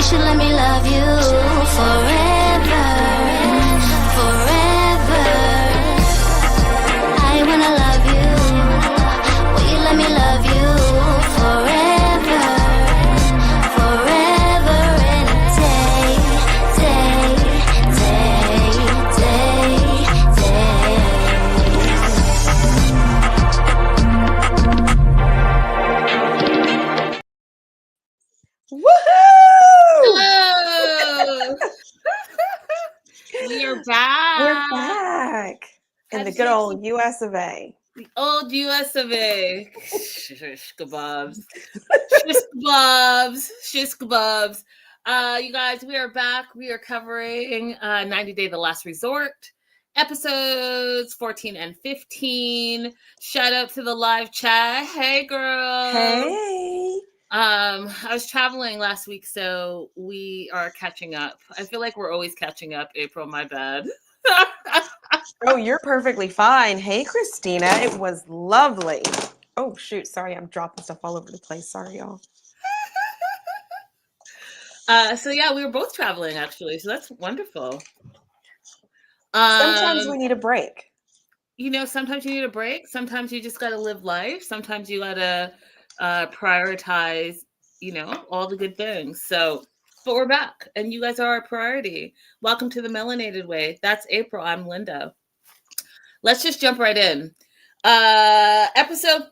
should let me love you forever, forever. I wanna love you. Will you let me love you forever, forever and a day, day, day, day, day. Woohoo! Hello. We are back. We're back in the good old US of A. The old US of A. Shish kebabs. Shish kebabs. Shish kebabs. You guys, we are back. We are covering 90 Day The Last Resort, episodes 14 and 15. Shout out to the live chat. Hey, girl. Hey. I was traveling last week, so we are catching up. I feel like we're always catching up, April. My bad. Oh, you're perfectly fine. Hey, Christina. It was lovely. Oh, shoot. Sorry, I'm dropping stuff all over the place. Sorry, y'all. So yeah, we were both traveling actually, so that's wonderful. Sometimes we need a break. You know, sometimes you need a break. Sometimes you just got to live life. Sometimes you got to prioritize, you know, all the good things. So, but we're back, and you guys are our priority. Welcome to the Melanated Way. That's April. I'm Linda. Let's just jump right in. Episode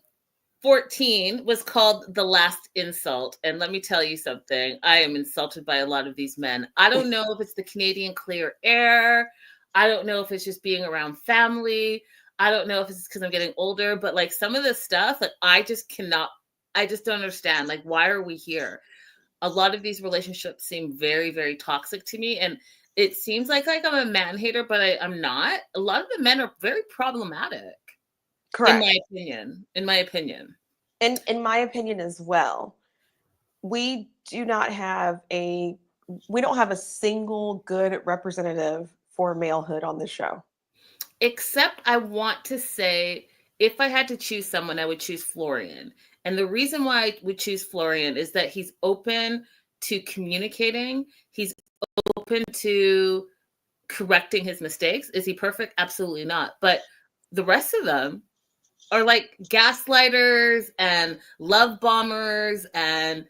14 was called The Last Insult. And let me tell you something. I am insulted by a lot of these men. I don't know if it's the Canadian clear air. I don't know if it's just being around family. I don't know if it's because I'm getting older, but like some of this stuff, like I just don't understand. Like, why are we here? A lot of these relationships seem very, very toxic to me. And it seems like I'm a man hater, but I'm not. A lot of the men are very problematic. Correct. In my opinion. And in my opinion as well, we don't have a single good representative for malehood on this show. Except I want to say, if I had to choose someone, I would choose Florian. And the reason why I would choose Florian is that he's open to communicating. He's open to correcting his mistakes. Is he perfect? Absolutely not. But the rest of them are like gaslighters and love bombers and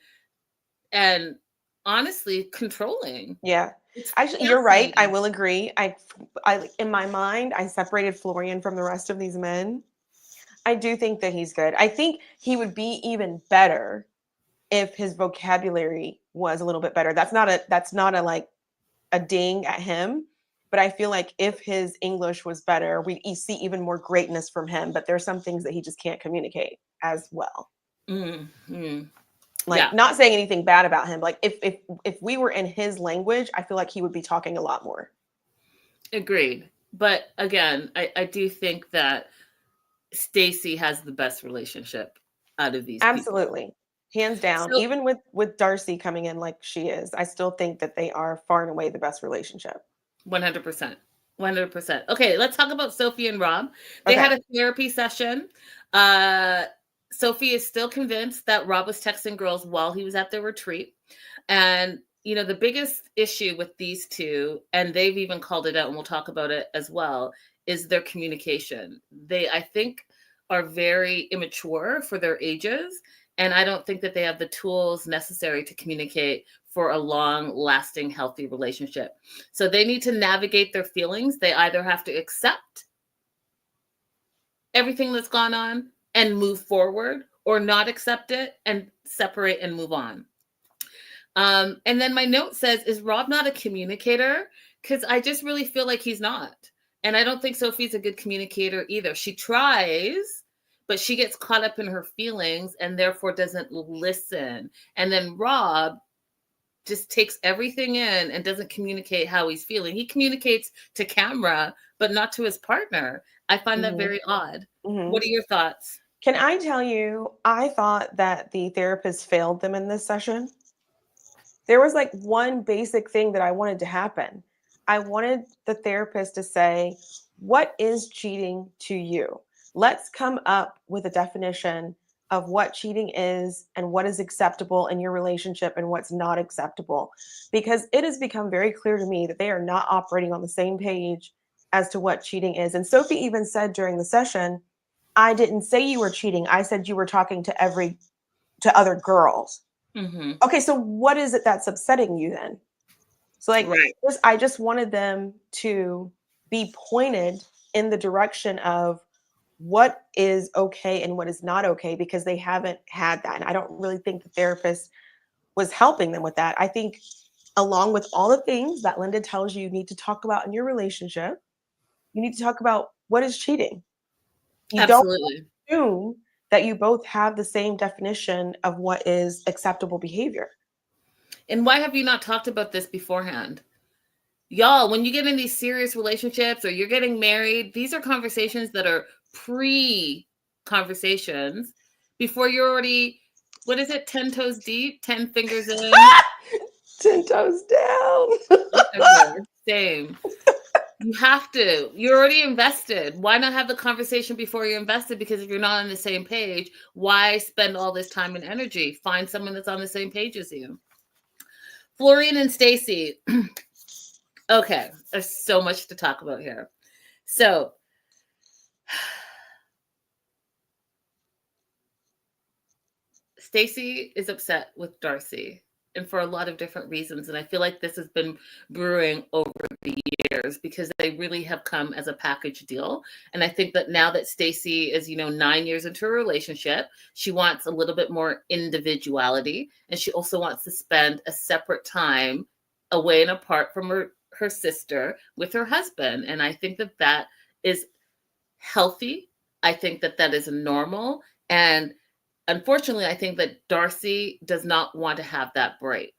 honestly controlling. Yeah. Actually, you're right. I will agree. I in my mind, I separated Florian from the rest of these men. I do think that he's good. I think he would be even better if his vocabulary was a little bit better. That's not a like a ding at him, but I feel like if his English was better, we'd see even more greatness from him. But there's some things that he just can't communicate as well. Mm-hmm. Like, yeah. Not saying anything bad about him. Like if we were in his language, I feel like he would be talking a lot more. Agreed. But again, I do think that Stacy has the best relationship out of these Absolutely. people. Hands down. So, even with Darcey coming in like she is, I still think that they are far and away the best relationship. 100%. 100%. Okay, let's talk about Sophie and Rob. They had a therapy session. Sophie is still convinced that Rob was texting girls while he was at their retreat. And, you know, the biggest issue with these two, and they've even called it out, and we'll talk about it as well, is their communication. They, I think, are very immature for their ages. And I don't think that they have the tools necessary to communicate for a long-lasting, healthy relationship. So they need to navigate their feelings. They either have to accept everything that's gone on and move forward, or not accept it and separate and move on. And then my note says, is Rob not a communicator? Because I just really feel like he's not. And I don't think Sophie's a good communicator either. She tries, but she gets caught up in her feelings and therefore doesn't listen. And then Rob just takes everything in and doesn't communicate how he's feeling. He communicates to camera, but not to his partner. I find that very odd. Mm-hmm. What are your thoughts? Can I tell you, I thought that the therapist failed them in this session. There was like one basic thing that I wanted to happen. I wanted the therapist to say, what is cheating to you? Let's come up with a definition of what cheating is and what is acceptable in your relationship and what's not acceptable, because it has become very clear to me that they are not operating on the same page as to what cheating is. And Sophie even said during the session, I didn't say you were cheating. I said you were talking to other girls. Mm-hmm. Okay, so what is it that's upsetting you then? So like, Right. I just wanted them to be pointed in the direction of what is okay and what is not okay, because they haven't had that. And I don't really think the therapist was helping them with that. I think along with all the things that Linda tells you need to talk about in your relationship, you need to talk about what is cheating. You don't Absolutely. assume that you both have the same definition of what is acceptable behavior. And why have you not talked about this beforehand? Y'all, when you get in these serious relationships or you're getting married, these are conversations that are pre-conversations before you're already, what is it, 10 toes deep, 10 fingers in? 10 toes down. Whatever. Same. You have to. You're already invested. Why not have the conversation before you're invested? Because if you're not on the same page, why spend all this time and energy? Find someone that's on the same page as you. Florian and Stacy. Okay, there's so much to talk about here. So, Stacy is upset with Darcey, and for a lot of different reasons. And I feel like this has been brewing over the years because they really have come as a package deal. And I think that now that Stacy is, 9 years into a relationship, she wants a little bit more individuality. And she also wants to spend a separate time away and apart from her sister with her husband. And I think that that is healthy. I think that that is normal. And unfortunately, I think that Darcey does not want to have that break.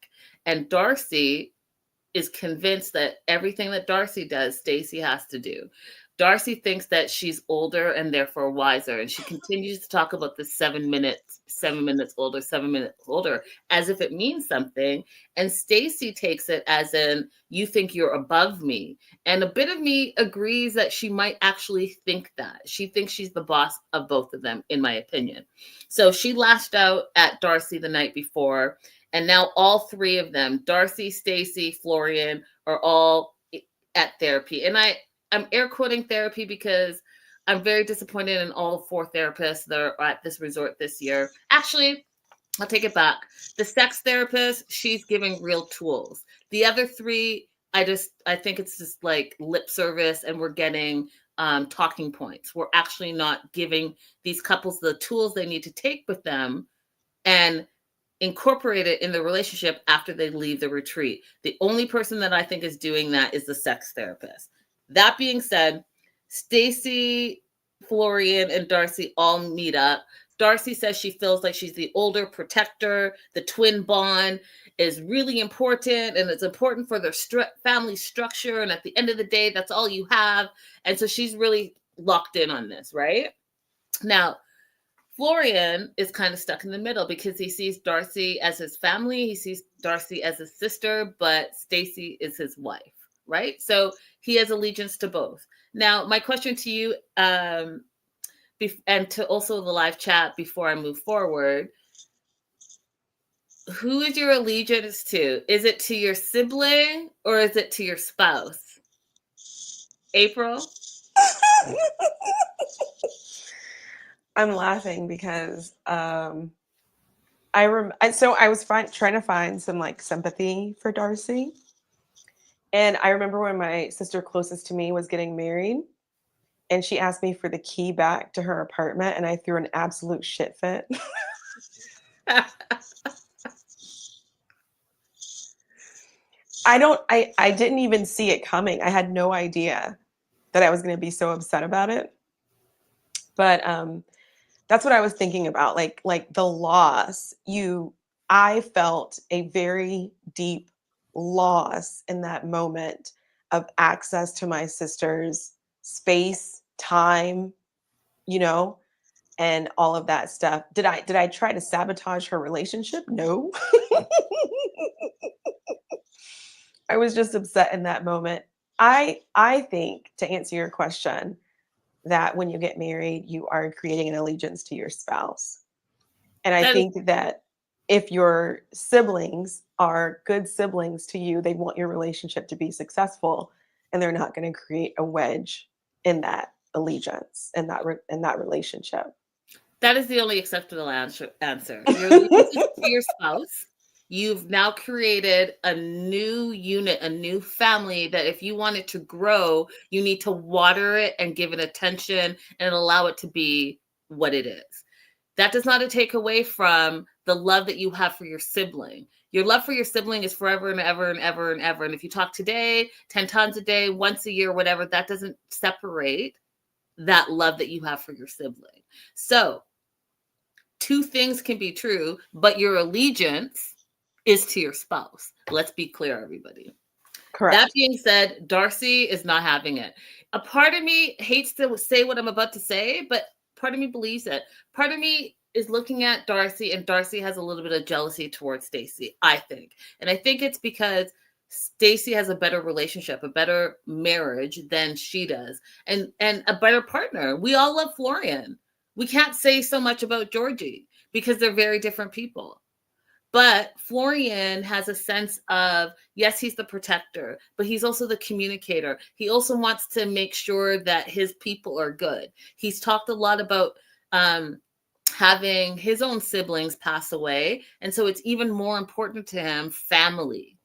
And Darcey is convinced that everything that Darcey does, Stacy has to do. Darcey thinks that she's older and therefore wiser. And she continues to talk about the 7 minutes older, as if it means something. And Stacy takes it as in, you think you're above me. And a bit of me agrees that she might actually think that. She thinks she's the boss of both of them, in my opinion. So she lashed out at Darcey the night before. And now all three of them, Darcey, Stacy, Florian, are all at therapy. And I'm air quoting therapy because I'm very disappointed in all 4 therapists that are at this resort this year. Actually, I'll take it back. The sex therapist, she's giving real tools. The other 3, I think it's just like lip service, and we're getting talking points. We're actually not giving these couples the tools they need to take with them and incorporate it in the relationship after they leave the retreat. The only person that I think is doing that is the sex therapist. That being said, Stacy, Florian, and Darcey all meet up. Darcey says she feels like she's the older protector. The twin bond is really important, and it's important for their family structure. And at the end of the day, that's all you have. And so she's really locked in on this, right? Now, Florian is kind of stuck in the middle because he sees Darcey as his family. He sees Darcey as his sister, but Stacy is his wife, right? So he has allegiance to both. Now, my question to you, and to also the live chat before I move forward, who is your allegiance to? Is it to your sibling or is it to your spouse? April? I'm laughing because so I was trying to find some like sympathy for Darcey. And I remember when my sister closest to me was getting married, and she asked me for the key back to her apartment, and I threw an absolute shit fit. I didn't even see it coming. I had no idea that I was going to be so upset about it. But that's what I was thinking about. Like the loss, I felt a very deep loss in that moment of access to my sister's space, time, and all of that stuff. Did I try to sabotage her relationship? No. I was just upset in that moment. I think, to answer your question, that when you get married, you are creating an allegiance to your spouse. And I That is- think that if your siblings are good siblings to you, they want your relationship to be successful, and they're not going to create a wedge in that allegiance and in that relationship. That is the only acceptable answer. Your allegiance is to your spouse. You've now created a new unit, a new family that if you want it to grow, you need to water it and give it attention and allow it to be what it is. That does not take away from the love that you have for your sibling. Your love for your sibling is forever and ever and ever and ever. And if you talk today, 10 times a day, once a year, whatever, that doesn't separate that love that you have for your sibling. So, two things can be true, but your allegiance is to your spouse. Let's be clear, everybody. Correct. That being said, Darcey is not having it. A part of me hates to say what I'm about to say, but part of me believes it. Part of me is looking at Darcey, and Darcey has a little bit of jealousy towards Stacy, I think. And I think it's because Stacy has a better relationship, a better marriage than she does, and a better partner. We all love Florian. We can't say so much about Georgie because they're very different people. But Florian has a sense of, yes, he's the protector, but he's also the communicator. He also wants to make sure that his people are good. He's talked a lot about having his own siblings pass away. And so it's even more important to him, family.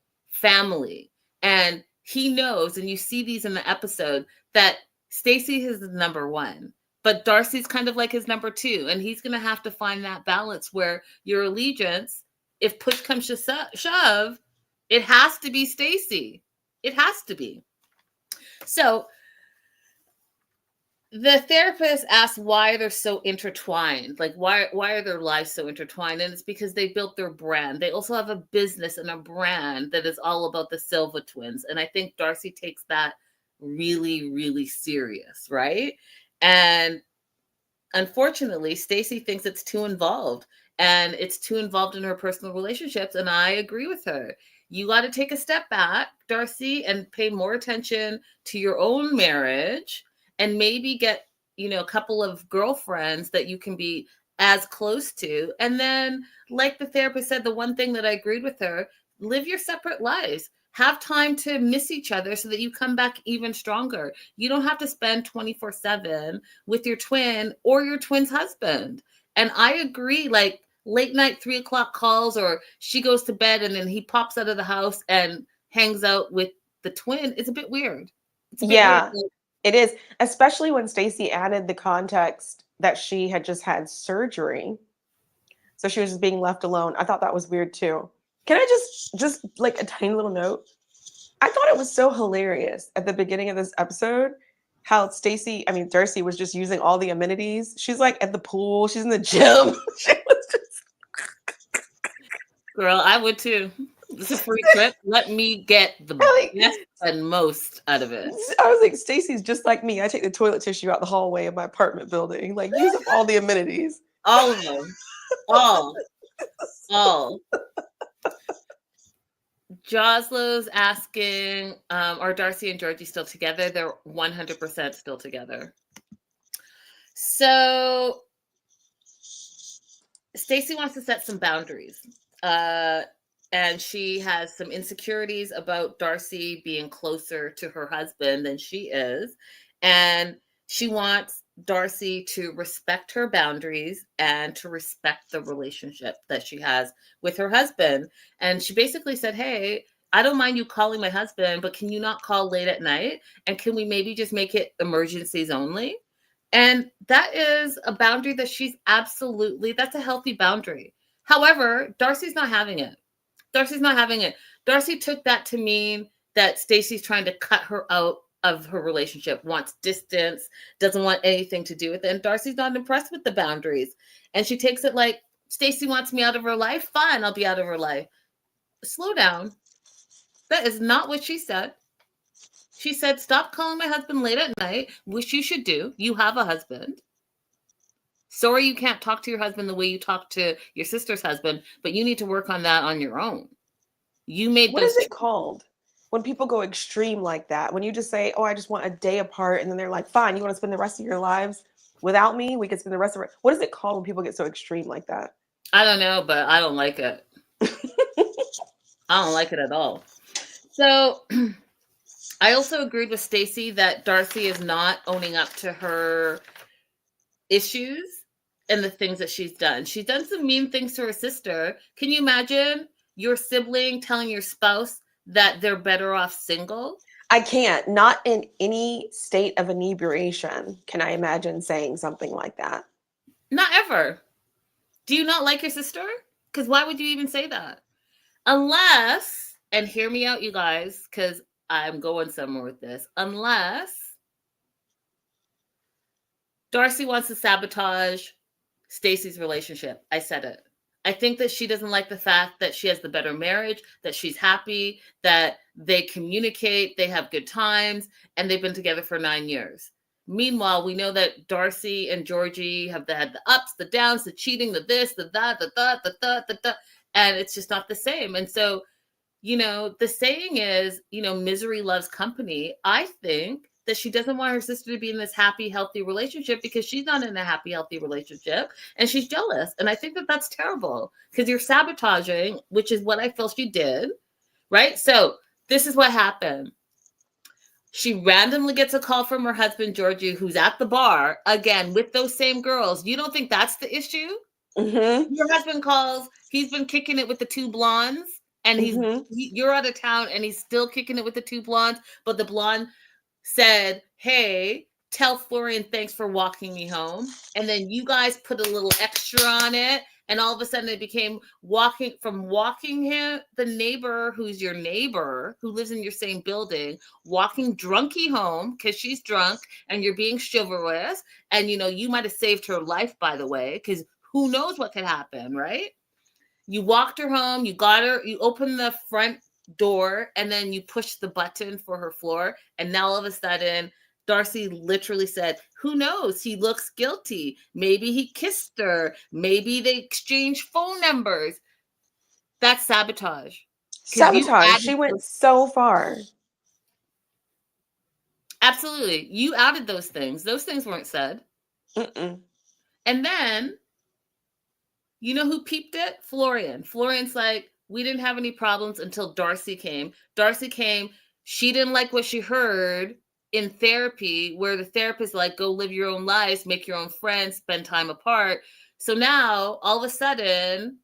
And he knows, and you see these in the episode, that Stacy is number one. But Darcey's kind of like his number two. And he's going to have to find that balance where your allegiance, if push comes to shove, it has to be Stacy. It has to be. So the therapist asked why they're so intertwined. Like, why are their lives so intertwined? And it's because they built their brand. They also have a business and a brand that is all about the Silva twins. And I think Darcey takes that really, really serious, right? And unfortunately, Stacy thinks it's too involved. And it's too involved in her personal relationships. And I agree with her. You got to take a step back, Darcey, and pay more attention to your own marriage and maybe get, a couple of girlfriends that you can be as close to. And then, like the therapist said, the one thing that I agreed with her, live your separate lives. Have time to miss each other so that you come back even stronger. You don't have to spend 24/7 with your twin or your twin's husband. And I agree, like late night 3:00 calls, or she goes to bed and then he pops out of the house and hangs out with the twin. It's a bit weird. It's a bit weird. It is, especially when Stacy added the context that she had just had surgery. So she was just being left alone. I thought that was weird too. Can I just like a tiny little note? I thought it was so hilarious at the beginning of this episode how Darcey was just using all the amenities. She's like at the pool, she's in the gym. She was just... Girl, I would too. This is a free trip. Let me get the best and most out of it. I was like, Stacy's just like me. I take the toilet tissue out the hallway of my apartment building. Like, use up all the amenities. All of them. All. Joslow's asking, are Darcey and Georgie still together? They're 100% still together. So Stacy wants to set some boundaries. And she has some insecurities about Darcey being closer to her husband than she is. And she wants Darcey to respect her boundaries and to respect the relationship that she has with her husband. And she basically said, hey, I don't mind you calling my husband, but can you not call late at night? And can we maybe just make it emergencies only? And that is a boundary that that's a healthy boundary. However, Darcey's not having it. Darcey took that to mean that Stacy's trying to cut her out of her relationship, wants distance, doesn't want anything to do with it. And Darcey's not impressed with the boundaries. And she takes it like, Stacy wants me out of her life. Fine, I'll be out of her life. Slow down. That is not what she said. She said, stop calling my husband late at night, which you should do. You have a husband. Sorry you can't talk to your husband the way you talk to your sister's husband, but you need to work on that on your own. What is it called? When people go extreme like that, when you just say, oh, I just want a day apart, and then they're like, fine, you want to spend the rest of your lives without me? We can spend the rest of it. What is it called when people get so extreme like that? I don't know, but I don't like it. I don't like it at all. So I also agreed with Stacy that Darcey is not owning up to her issues and the things that she's done. She's done some mean things to her sister. Can you imagine your sibling telling your spouse that they're better off single? I can't. Not in any state of inebriation can I imagine saying something like that. Not ever. Do you not like your sister? Because why would you even say that? Unless, and hear me out, you guys, because I'm going somewhere with this. Unless Darcey wants to sabotage Stacy's relationship. I said it. I think that she doesn't like the fact that she has the better marriage, that she's happy, that they communicate, they have good times, and they've been together for 9 years. Meanwhile, we know that Darcey and Georgie have had the ups, the downs, the cheating, the this, the that, the and it's just not the same. And so, the saying is, misery loves company. I think that she doesn't want her sister to be in this happy, healthy relationship because she's not in a happy, healthy relationship and she's jealous. And I think that that's terrible because you're sabotaging, which is what I feel she did, right? So this is what happened. She randomly gets a call from her husband, Georgie, who's at the bar, again, with those same girls. You don't think that's the issue? Mm-hmm. Your husband calls, he's been kicking it with the two blondes, and you're out of town, and he's still kicking it with the two blondes, but the blonde said, hey, tell Florian thanks for walking me home. And then you guys put a little extra on it. And all of a sudden it became walking him, the neighbor who's your neighbor, who lives in your same building, walking drunky home because she's drunk and you're being chivalrous. And, you might have saved her life, by the way, because who knows what could happen, right? You walked her home, you got her, you opened the front door, and then you push the button for her floor, and now all of a sudden Darcey literally said, who knows, he looks guilty, maybe he kissed her, maybe they exchanged phone numbers. That's sabotage. She went so far. Absolutely. You added those things weren't said. Mm-mm. And then you know who peeped it? Florian's like, we didn't have any problems until Darcey came. She didn't like what she heard in therapy, where the therapist like, go live your own lives, make your own friends, spend time apart. So now, all of a sudden,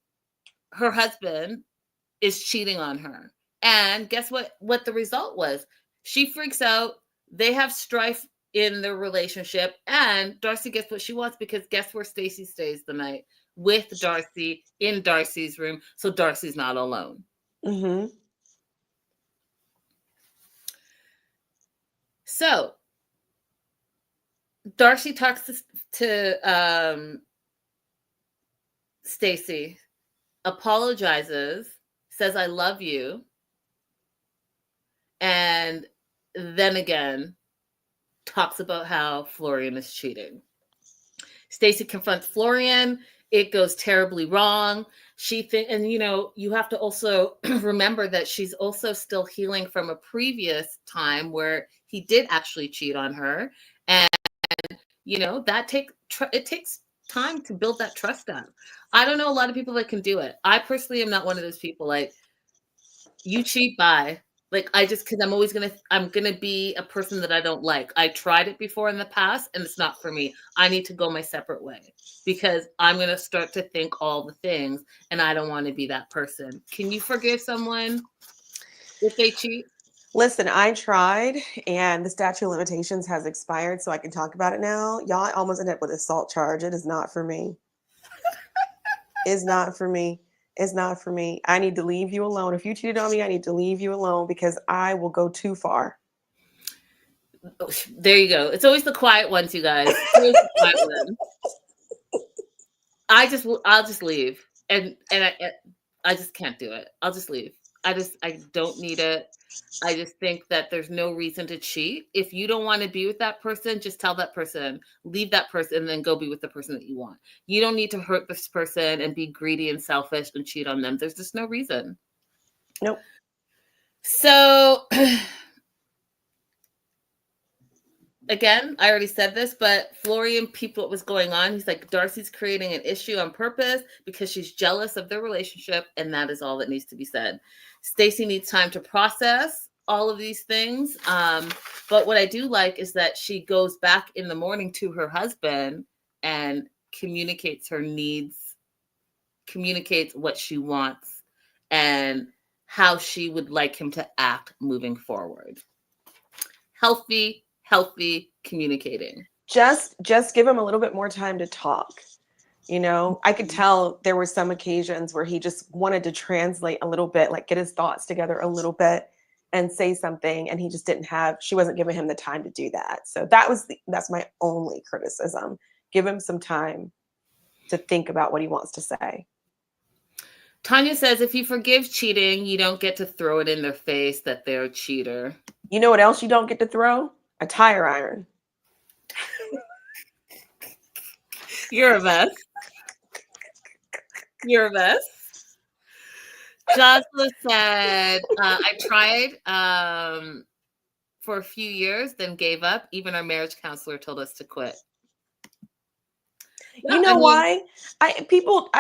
her husband is cheating on her. And guess what the result was? She freaks out. They have strife in their relationship. And Darcey gets what she wants because guess where Stacy stays the night? With Darcey in Darcey's room. So Darcey's not alone. Mm-hmm. So Darcey talks to Stacy, apologizes, says, I love you. And then again, talks about how Florian is cheating. Stacy confronts Florian. It goes terribly wrong. And you have to also remember that she's also still healing from a previous time where he did actually cheat on her. And, it takes time to build that trust up. I don't know a lot of people that can do it. I personally am not one of those people. Like, you cheat, bye. Like, because I'm going to be a person that I don't like. I tried it before in the past and it's not for me. I need to go my separate way because I'm going to start to think all the things and I don't want to be that person. Can you forgive someone if they cheat? Listen, I tried and the statute of limitations has expired, so I can talk about it now. Y'all, I almost ended up with an assault charge. It is not for me. It's not for me. It's not for me. I need to leave you alone. If you cheated on me, I need to leave you alone because I will go too far. There you go. It's always the quiet ones, you guys. It's always the quiet ones. I'll just leave. And I just can't do it. I'll just leave. I don't need it. I just think that there's no reason to cheat. If you don't want to be with that person, just tell that person, leave that person, and then go be with the person that you want. You don't need to hurt this person and be greedy and selfish and cheat on them. There's just no reason. Nope. So again, I already said this, but Florian peeped what was going on. He's like, Darcey's creating an issue on purpose because she's jealous of their relationship, and that is all that needs to be said. Stacy needs time to process all of these things. But what I do like is that she goes back in the morning to her husband and communicates her needs, communicates what she wants, and how she would like him to act moving forward. Healthy communicating. Just give him a little bit more time to talk. You know, I could tell there were some occasions where he just wanted to translate a little bit, like get his thoughts together a little bit and say something, and he just she wasn't giving him the time to do that. So that's my only criticism. Give him some time to think about what he wants to say. Tanya says, if you forgive cheating, you don't get to throw it in their face that they're a cheater. You know what else you don't get to throw? A tire iron. You're a mess. You're a mess. Jocelyn said, I tried for a few years, then gave up. Even our marriage counselor told us to quit. You know why? I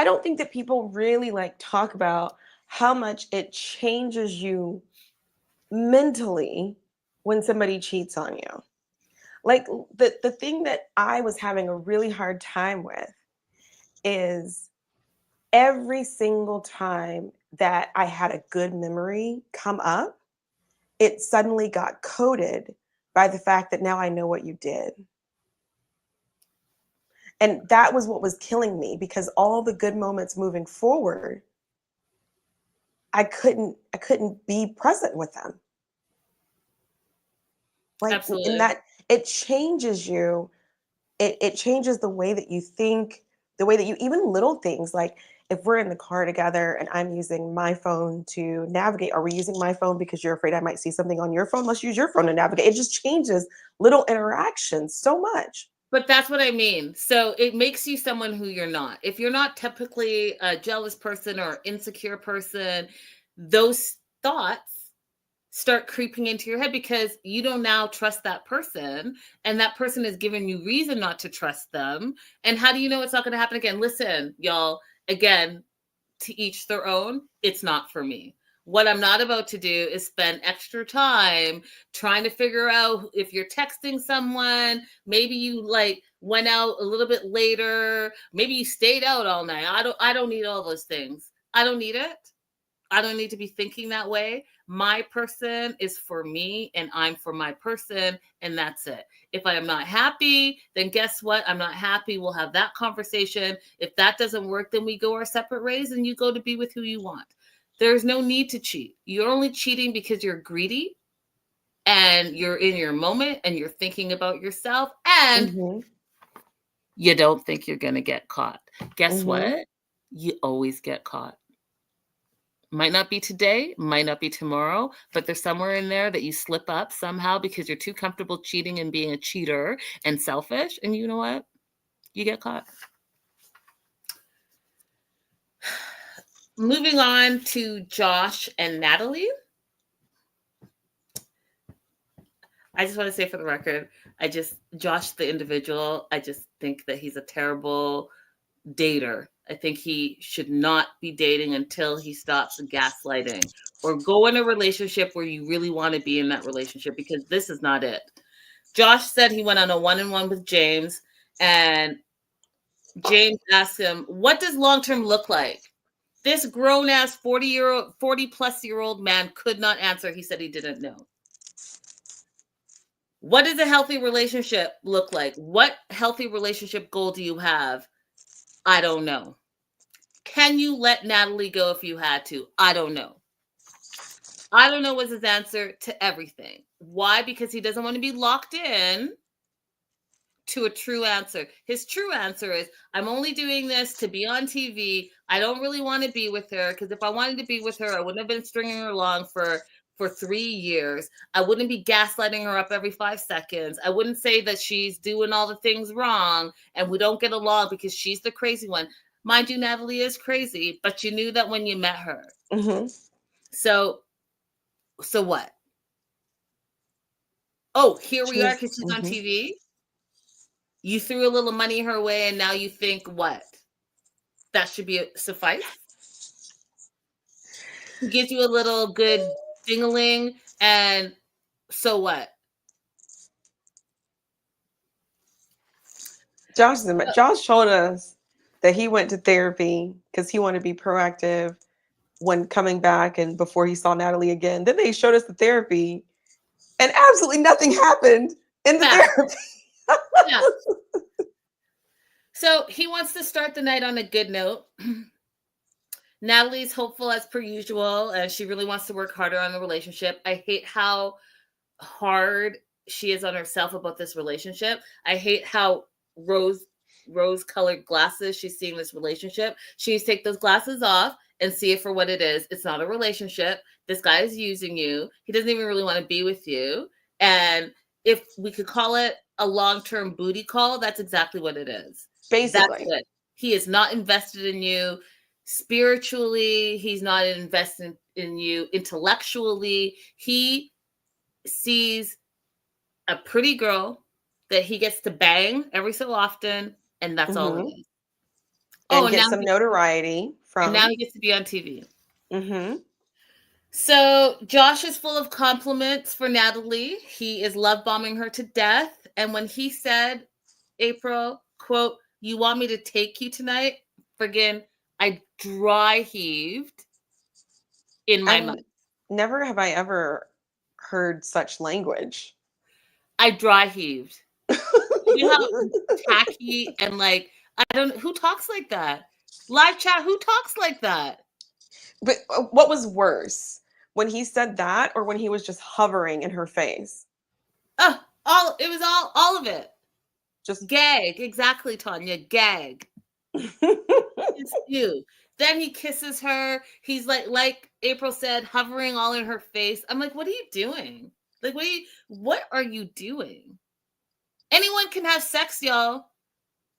don't think that people really like talk about how much it changes you mentally when somebody cheats on you. Like the thing that I was having a really hard time with is every single time that I had a good memory come up, it suddenly got coded by the fact that now I know what you did. And that was what was killing me, because all the good moments moving forward, I couldn't be present with them. Like, absolutely. In that it changes you. It changes the way that you think, the way that you, even little things like if we're in the car together and I'm using my phone to navigate, are we using my phone because you're afraid I might see something on your phone? Let's use your phone to navigate. It just changes little interactions so much. But that's what I mean. So it makes you someone who you're not. If you're not typically a jealous person or insecure person, those thoughts start creeping into your head because you don't now trust that person, and that person is giving you reason not to trust them. And how do you know it's not going to happen again? Listen, y'all, again, to each their own. It's not for me. What I'm not about to do is spend extra time trying to figure out if you're texting someone, maybe you like went out a little bit later, maybe you stayed out all night. I don't need all those things. I don't need it. I don't need to be thinking that way. My person is for me and I'm for my person, and that's it. If I am not happy, then guess what? I'm not happy. We'll have that conversation. If that doesn't work, then we go our separate ways and you go to be with who you want. There's no need to cheat. You're only cheating because you're greedy and you're in your moment and you're thinking about yourself and you don't think you're going to get caught. Guess what? You always get caught. Might not be today, might not be tomorrow, but there's somewhere in there that you slip up somehow because you're too comfortable cheating and being a cheater and selfish. And you know what? You get caught. Moving on to Josh and Natalie. I just want to say for the record, Josh, the individual, I just think that he's a terrible dater. I think he should not be dating until he stops gaslighting or go in a relationship where you really want to be in that relationship, because this is not it. Josh said he went on a one-on-one with James, and James asked him, what does long-term look like? This grown-ass 40-plus-year-old man could not answer. He said he didn't know. What does a healthy relationship look like? What healthy relationship goal do you have? I don't know. Can you let Natalie go if you had to? I don't know. I don't know was his answer to everything. Why? Because he doesn't want to be locked in to a true answer. His true answer is, I'm only doing this to be on TV. I don't really want to be with her, because if I wanted to be with her, I wouldn't have been stringing her along for 3 years. I wouldn't be gaslighting her up every 5 seconds. I wouldn't say that she's doing all the things wrong and we don't get along because she's the crazy one. Mind you, Natalie is crazy, but you knew that when you met her. So what? Oh, here She we are was, because she's on mhm. TV. You threw a little money her way, and now you think what? That should be suffice? He gives you a little good ding-a-ling, and so what? Josh showed us that he went to therapy because he wanted to be proactive when coming back and before he saw Natalie again. Then they showed us the therapy, and absolutely nothing happened in the Fact, therapy. fact. So he wants to start the night on a good note. Natalie's hopeful as per usual, and she really wants to work harder on the relationship. I hate how hard she is on herself about this relationship. I hate how rose colored glasses she's seeing this relationship. She needs to take those glasses off and see it for what it is. It's not a relationship. This guy is using you. He doesn't even really want to be with you. And if we could call it a long-term booty call, that's exactly what it is. That's Basically. it. He is not invested in you spiritually. He's not invested in you intellectually. He sees a pretty girl that he gets to bang every so often, and that's all it Hmm. is. Oh, And get some notoriety and now from. he gets to be on TV. Hmm. So Josh is full of compliments for Natalie. He is love bombing her to death. And when he said, April, quote, "You want me to take you tonight?" Friggin', I dry heaved in my mind. And never have I ever heard such language. I dry heaved. You know how tacky and like, I don't, who talks like that? Live chat, who talks like that? But what was worse, when he said that or when he was just hovering in her face? It was all of it. Just. Gag, exactly, Tanya. Gag. It's you. Then he kisses her. He's like April said, hovering all in her face. I'm like, what are you doing? Like, what are you doing? Anyone can have sex, y'all.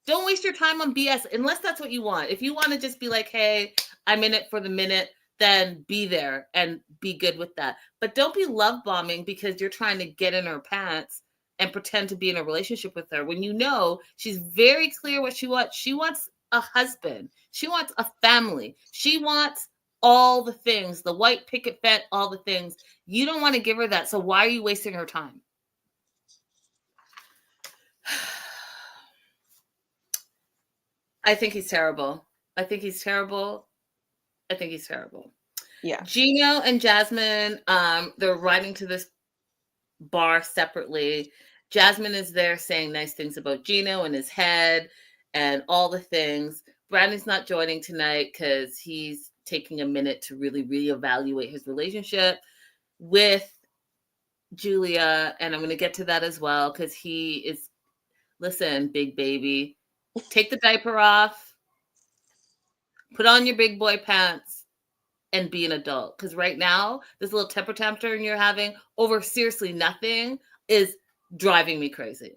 Don't waste your time on BS unless that's what you want. If you want to just be like, hey, I'm in it for the minute, then be there and be good with that. But don't be love bombing because you're trying to get in her pants and pretend to be in a relationship with her when you know she's very clear what she wants. She wants a husband. She wants a family. She wants all the things, the white picket fence, all the things. You don't want to give her that. So why are you wasting her time? I think he's terrible. I think he's terrible. I think he's terrible. Yeah. Gino and Jasmine, they're riding to this bar separately. Jasmine is there saying nice things about Gino and his head and all the things. Brandon's not joining tonight because he's taking a minute to really reevaluate his relationship with Julia. And I'm going to get to that as well because he is, listen, big baby, take the diaper off, put on your big boy pants, and be an adult. Because right now, this little temper tantrum you're having over seriously nothing is driving me crazy.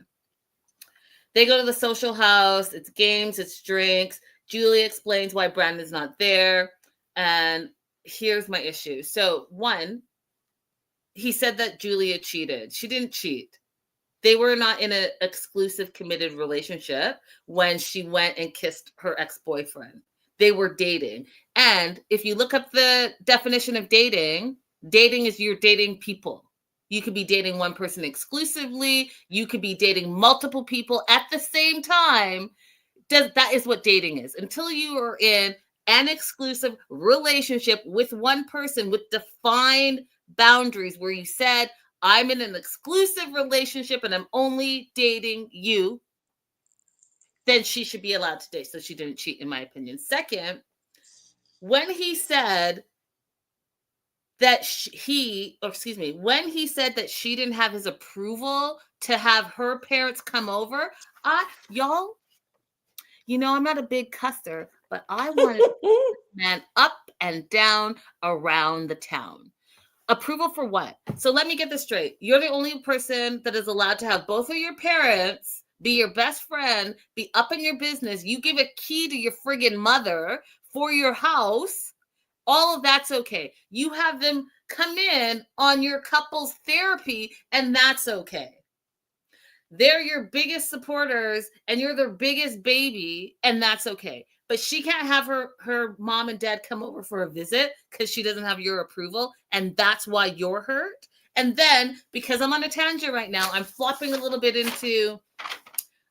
They go to the social house. It's games, it's drinks. Julia explains why Brandon's not there. And here's my issue. So, one, he said that Julia cheated. She didn't cheat. They were not in an exclusive committed relationship when she went and kissed her ex-boyfriend. They were dating. And if you look up the definition of dating, dating is you're dating people. You could be dating one person exclusively. You could be dating multiple people at the same time. That is what dating is. Until you are in an exclusive relationship with one person with defined boundaries where you said, I'm in an exclusive relationship and I'm only dating you, then she should be allowed to date. So she didn't cheat, in my opinion. Second, when he said that when he said that she didn't have his approval to have her parents come over, y'all, you know, I'm not a big cusser, but I wanted man up and down around the town. Approval for what? So let me get this straight. You're the only person that is allowed to have both of your parents be your best friend, be up in your business. You give a key to your friggin' mother for your house, All of that's okay. You have them come in on your couple's therapy, and that's okay. They're your biggest supporters, and you're their biggest baby, and that's okay. But she can't have her mom and dad come over for a visit because she doesn't have your approval, and that's why you're hurt. And then, because I'm on a tangent right now, I'm flopping a little bit into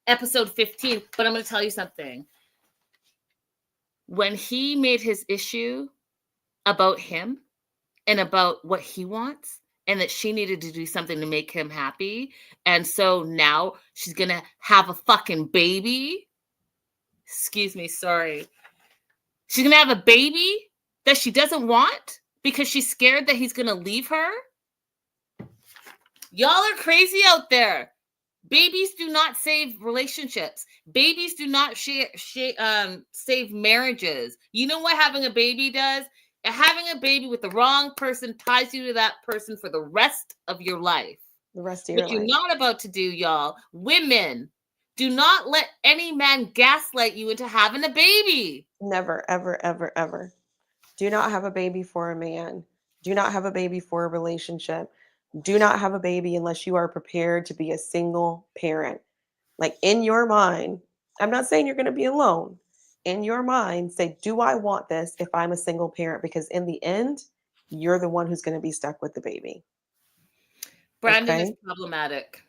episode 15, but I'm going to tell you something. When he made his issue about him and about what he wants, and that she needed to do something to make him happy, and so now she's going to have a fucking baby. Excuse me, sorry. She's going to have a baby that she doesn't want because she's scared that he's going to leave her. Y'all are crazy out there. Babies do not save relationships. Babies do not save marriages. You know what having a baby does? Having a baby with the wrong person ties you to that person for the rest of your life. The rest of your life. What you're not about to do, y'all. Women, do not let any man gaslight you into having a baby. Never, ever, ever, ever. Do not have a baby for a man. Do not have a baby for a relationship. Do not have a baby unless you are prepared to be a single parent. Like in your mind, I'm not saying you're going to be alone. In your mind, say, do I want this if I'm a single parent? Because in the end, you're the one who's going to be stuck with the baby. Brandon is problematic.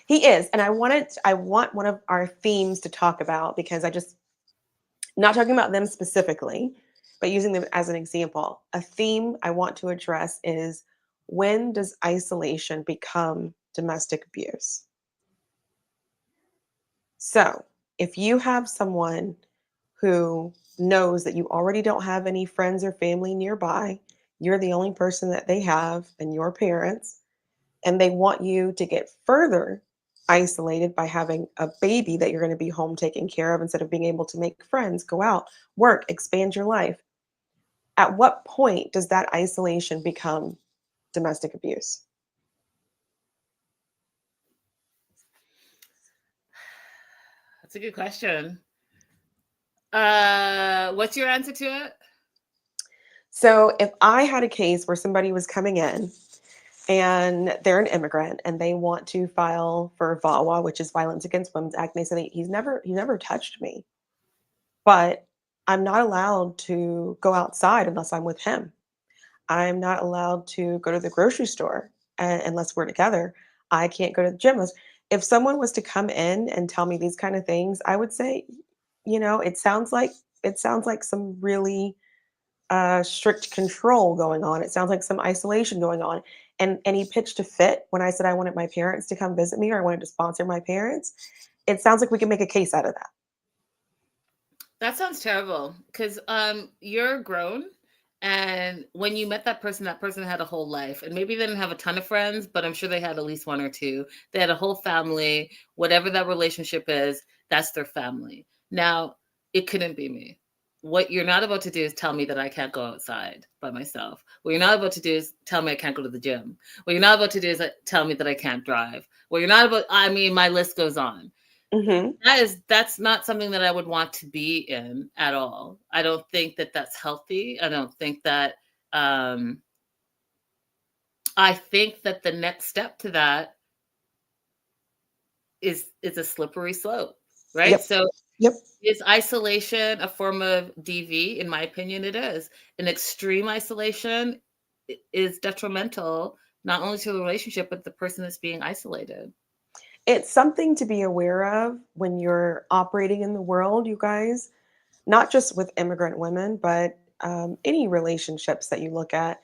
He is. And I want one of our themes to talk about, because not talking about them specifically, but using them as an example. A theme I want to address is, when does isolation become domestic abuse? So if you have someone who knows that you already don't have any friends or family nearby, you're the only person that they have and your parents, and they want you to get further isolated by having a baby that you're going to be home taking care of instead of being able to make friends, go out, work, expand your life. At what point does that isolation become domestic abuse? That's a good question. What's your answer to it? So if I had a case where somebody was coming in and they're an immigrant and they want to file for VAWA, which is Violence Against Women's Act, and they say he's never touched me, but I'm not allowed to go outside unless I'm with him. I'm not allowed to go to the grocery store unless we're together. I can't go to the gym. If someone was to come in and tell me these kind of things, I would say, it sounds like some really strict control going on. It sounds like some isolation going on. And he pitched a fit when I said I wanted my parents to come visit me, or I wanted to sponsor my parents. It sounds like we can make a case out of that. That sounds terrible, because you're grown. And when you met that person had a whole life, and maybe they didn't have a ton of friends, but I'm sure they had at least one or two. They had a whole family. Whatever that relationship is, that's their family. Now, it couldn't be me. What you're not about to do is tell me that I can't go outside by myself. What you're not about to do is tell me I can't go to the gym. What you're not about to do is tell me that I can't drive. What you're not about, my list goes on. Mm-hmm. That's not something that I would want to be in at all. I don't think that that's healthy. I don't think that, I think that the next step to that is a slippery slope, right? Yep. So yep. Is isolation a form of DV? In my opinion, it is. An extreme isolation is detrimental, not only to the relationship, but the person that's being isolated. It's something to be aware of when you're operating in the world, you guys, not just with immigrant women, but any relationships that you look at.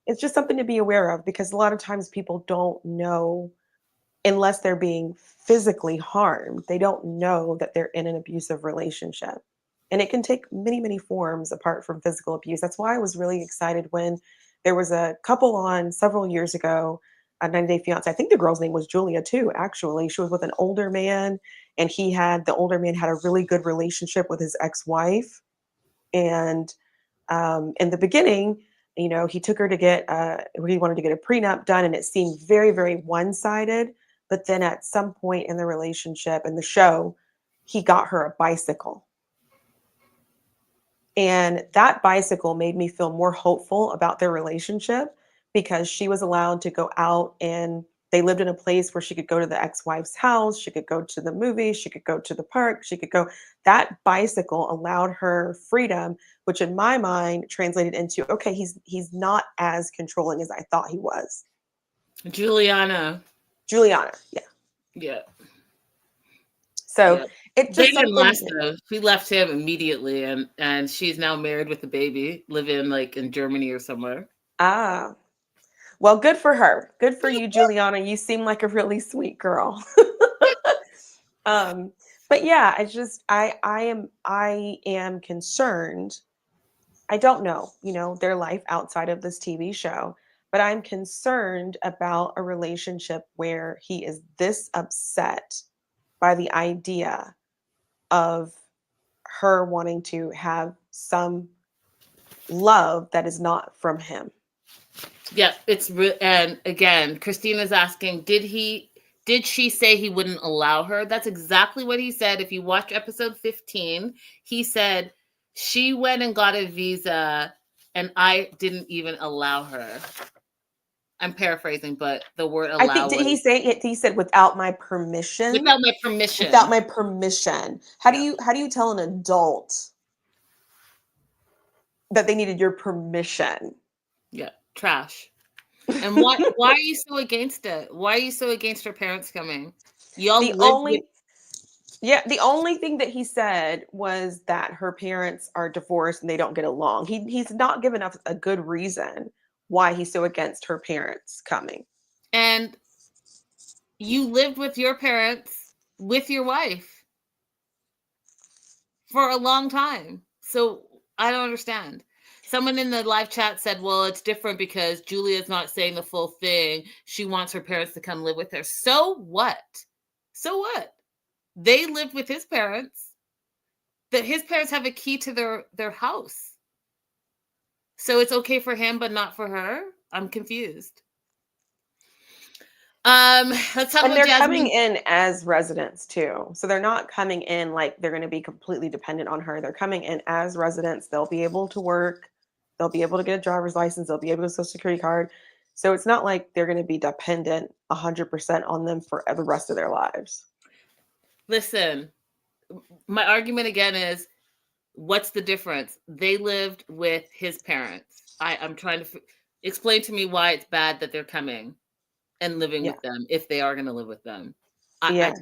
It's just something to be aware of, because a lot of times people don't know, unless they're being physically harmed, they don't know that they're in an abusive relationship. And it can take many, many forms apart from physical abuse. That's why I was really excited when there was a couple on several years ago, a 90-Day Fiance. I think the girl's name was Julia too, actually. She was with an older man, and the older man had a really good relationship with his ex-wife. And in the beginning, he took her to he wanted to get a prenup done, and it seemed very, very one-sided. But then at some point in the relationship, in the show, he got her a bicycle. And that bicycle made me feel more hopeful about their relationship because she was allowed to go out, and they lived in a place where she could go to the ex-wife's house, she could go to the movies, she could go to the park, she could go. That bicycle allowed her freedom, which in my mind translated into, okay, he's not as controlling as I thought he was. Juliana. Yeah. Yeah. So Yeah. it They just didn't last something. though. She left him immediately, and she's now married with a baby, living like in Germany or somewhere. Ah, well, good for her. Good for you, Juliana. You seem like a really sweet girl. But yeah, I am concerned. I don't know, their life outside of this TV show, but I'm concerned about a relationship where he is this upset by the idea of her wanting to have some love that is not from him. Yeah, and again, Christina's asking, did she say he wouldn't allow her? That's exactly what he said. If you watch episode 15, he said she went and got a visa and I didn't even allow her. I'm paraphrasing, but the word I think, allow did he say it? He said without my permission. without my permission. Without my permission. How do Yeah. you tell an adult that they needed your permission? Yeah, trash. And why are you so against it? Why are you so against her parents coming? Y'all The live with only the only thing that he said was that her parents are divorced and they don't get along. He's not given us a good reason why he's so against her parents coming. and you lived with your parents with your wife for a long time. So I don't understand. Someone in the live chat said, well, it's different because Julia's not saying the full thing. She wants her parents to come live with her. So what? So what? They lived with his parents. That his parents have a key to their house. So it's okay for him, but not for her. I'm confused. Let's talk And about they're Jasmine. coming in as residents too. So they're not coming in like they're going to be completely dependent on her. They're coming in as residents. They'll be able to work. They'll be able to get a driver's license. They'll be able to get a social security card. So it's not like they're going to be dependent 100% on them for the rest of their lives. Listen, my argument again is, what's the difference? They lived with his parents. I'm trying to explain to me why it's bad that they're coming and living Yeah. with them if they are going to live with them. Yeah.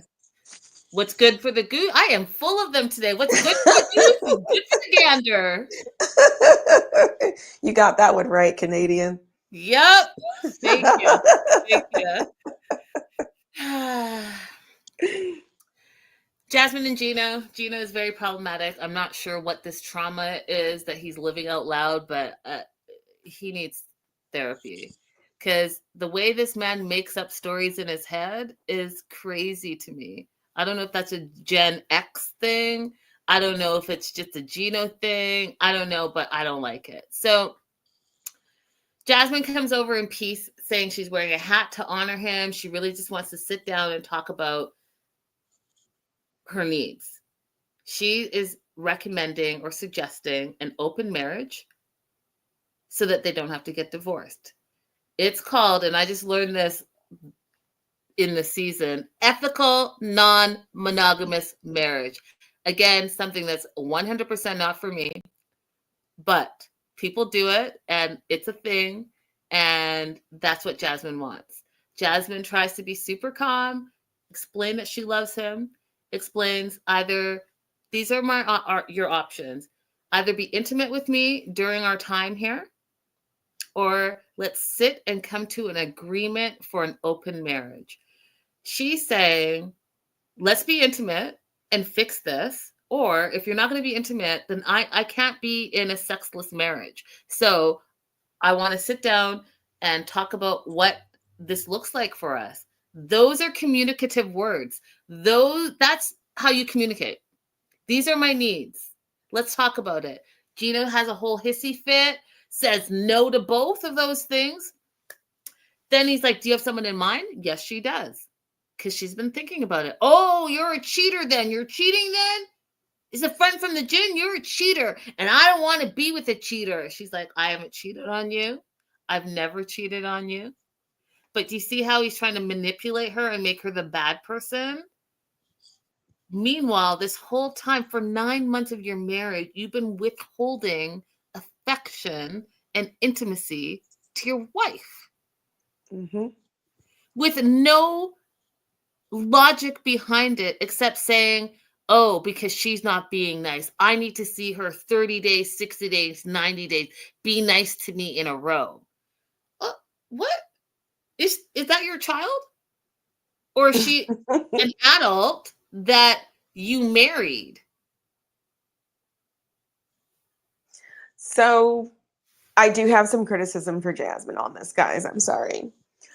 What's good for the goose? I am full of them today. What's good for the goose is good for the gander. You got that one right, Canadian. Yep. Thank you. Thank you. Jasmine and Gino. Gino is very problematic. I'm not sure what this trauma is that he's living out loud, but he needs therapy. Because the way this man makes up stories in his head is crazy to me. I don't know if that's a Gen X thing. I don't know if it's just a Gino thing. I don't know, but I don't like it. So Jasmine comes over in peace, saying she's wearing a hat to honor him. She really just wants to sit down and talk about her needs. She is recommending or suggesting an open marriage so that they don't have to get divorced. It's called, and I just learned this in the season, ethical non-monogamous marriage. Again, something that's 100% not for me, but people do it and it's a thing, and that's what Jasmine wants. Jasmine tries to be super calm, explain that she loves him, explains either these are your options. Either be intimate with me during our time here, or let's sit and come to an agreement for an open marriage. She's saying, let's be intimate and fix this. Or if you're not going to be intimate, then I can't be in a sexless marriage. So I want to sit down and talk about what this looks like for us. Those are communicative words. That's how you communicate. These are my needs. Let's talk about it. Gino has a whole hissy fit, says no to both of those things. Then he's like, do you have someone in mind? Yes, she does. Because she's been thinking about it. Oh, you're a cheater then. You're cheating then? He's a friend from the gym. You're a cheater. And I don't want to be with a cheater. She's like, I haven't cheated on you. I've never cheated on you. But do you see how he's trying to manipulate her and make her the bad person? Meanwhile, this whole time, for 9 months of your marriage, you've been withholding affection and intimacy to your wife with no logic behind it except saying, oh, because she's not being nice. I need to see her 30 days, 60 days, 90 days. Be nice to me in a row. What? Is that your child? Or is she an adult that you married? So I do have some criticism for Jasmine on this, guys. I'm sorry.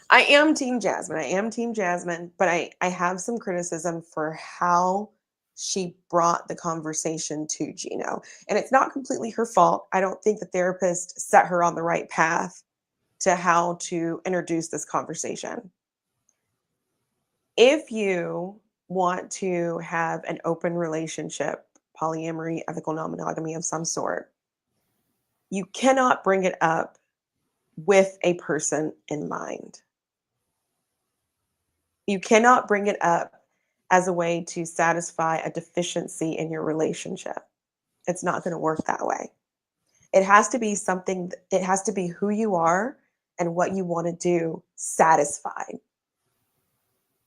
I am Team Jasmine, but I have some criticism for how she brought the conversation to Gino. And it's not completely her fault. I don't think the therapist set her on the right path to how to introduce this conversation. If you want to have an open relationship, polyamory, ethical non-monogamy of some sort, you cannot bring it up with a person in mind. You cannot bring it up as a way to satisfy a deficiency in your relationship. It's not going to work that way. It has to be something, it has to be who you are and what you want to do satisfied.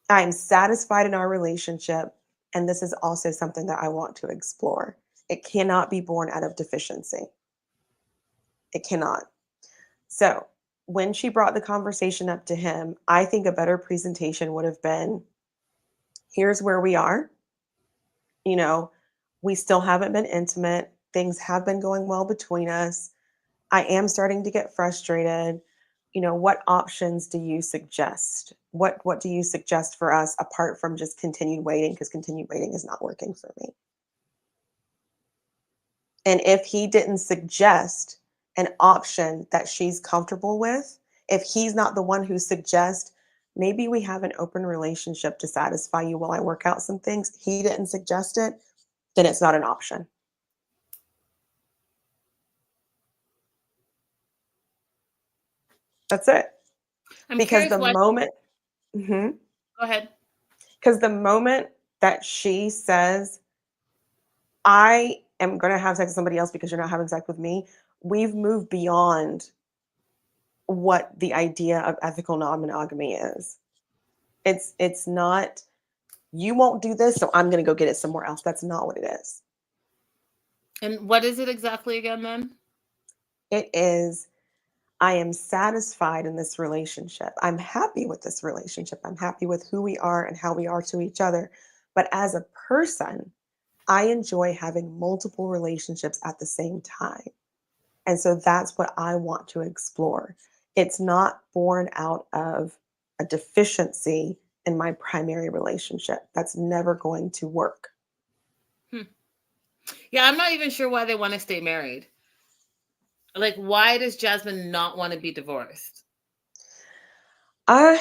I'm satisfied in our relationship, and this is also something that I want to explore. It cannot be born out of deficiency. It cannot. So when she brought the conversation up to him, I think a better presentation would have been, here's where we are. You know, we still haven't been intimate. Things have been going well between us. I am starting to get frustrated. You know, what options do you suggest? What do you suggest for us apart from just continued waiting? Because continued waiting is not working for me. And if he didn't suggest an option that she's comfortable with, if he's not the one who suggests, maybe we have an open relationship to satisfy you while I work out some things, he didn't suggest it, then it's not an option. That's it. Because the moment, Go ahead. Because the moment that she says, I am going to have sex with somebody else because you're not having sex with me, we've moved beyond what the idea of ethical non-monogamy is. It's not, you won't do this, so I'm going to go get it somewhere else. That's not what it is. And what is it exactly again then? It is, I am satisfied in this relationship. I'm happy with this relationship. I'm happy with who we are and how we are to each other. But as a person, I enjoy having multiple relationships at the same time. And so that's what I want to explore. It's not born out of a deficiency in my primary relationship. That's never going to work. Yeah, I'm not even sure why they want to stay married. Like, why does Jasmine not want to be divorced?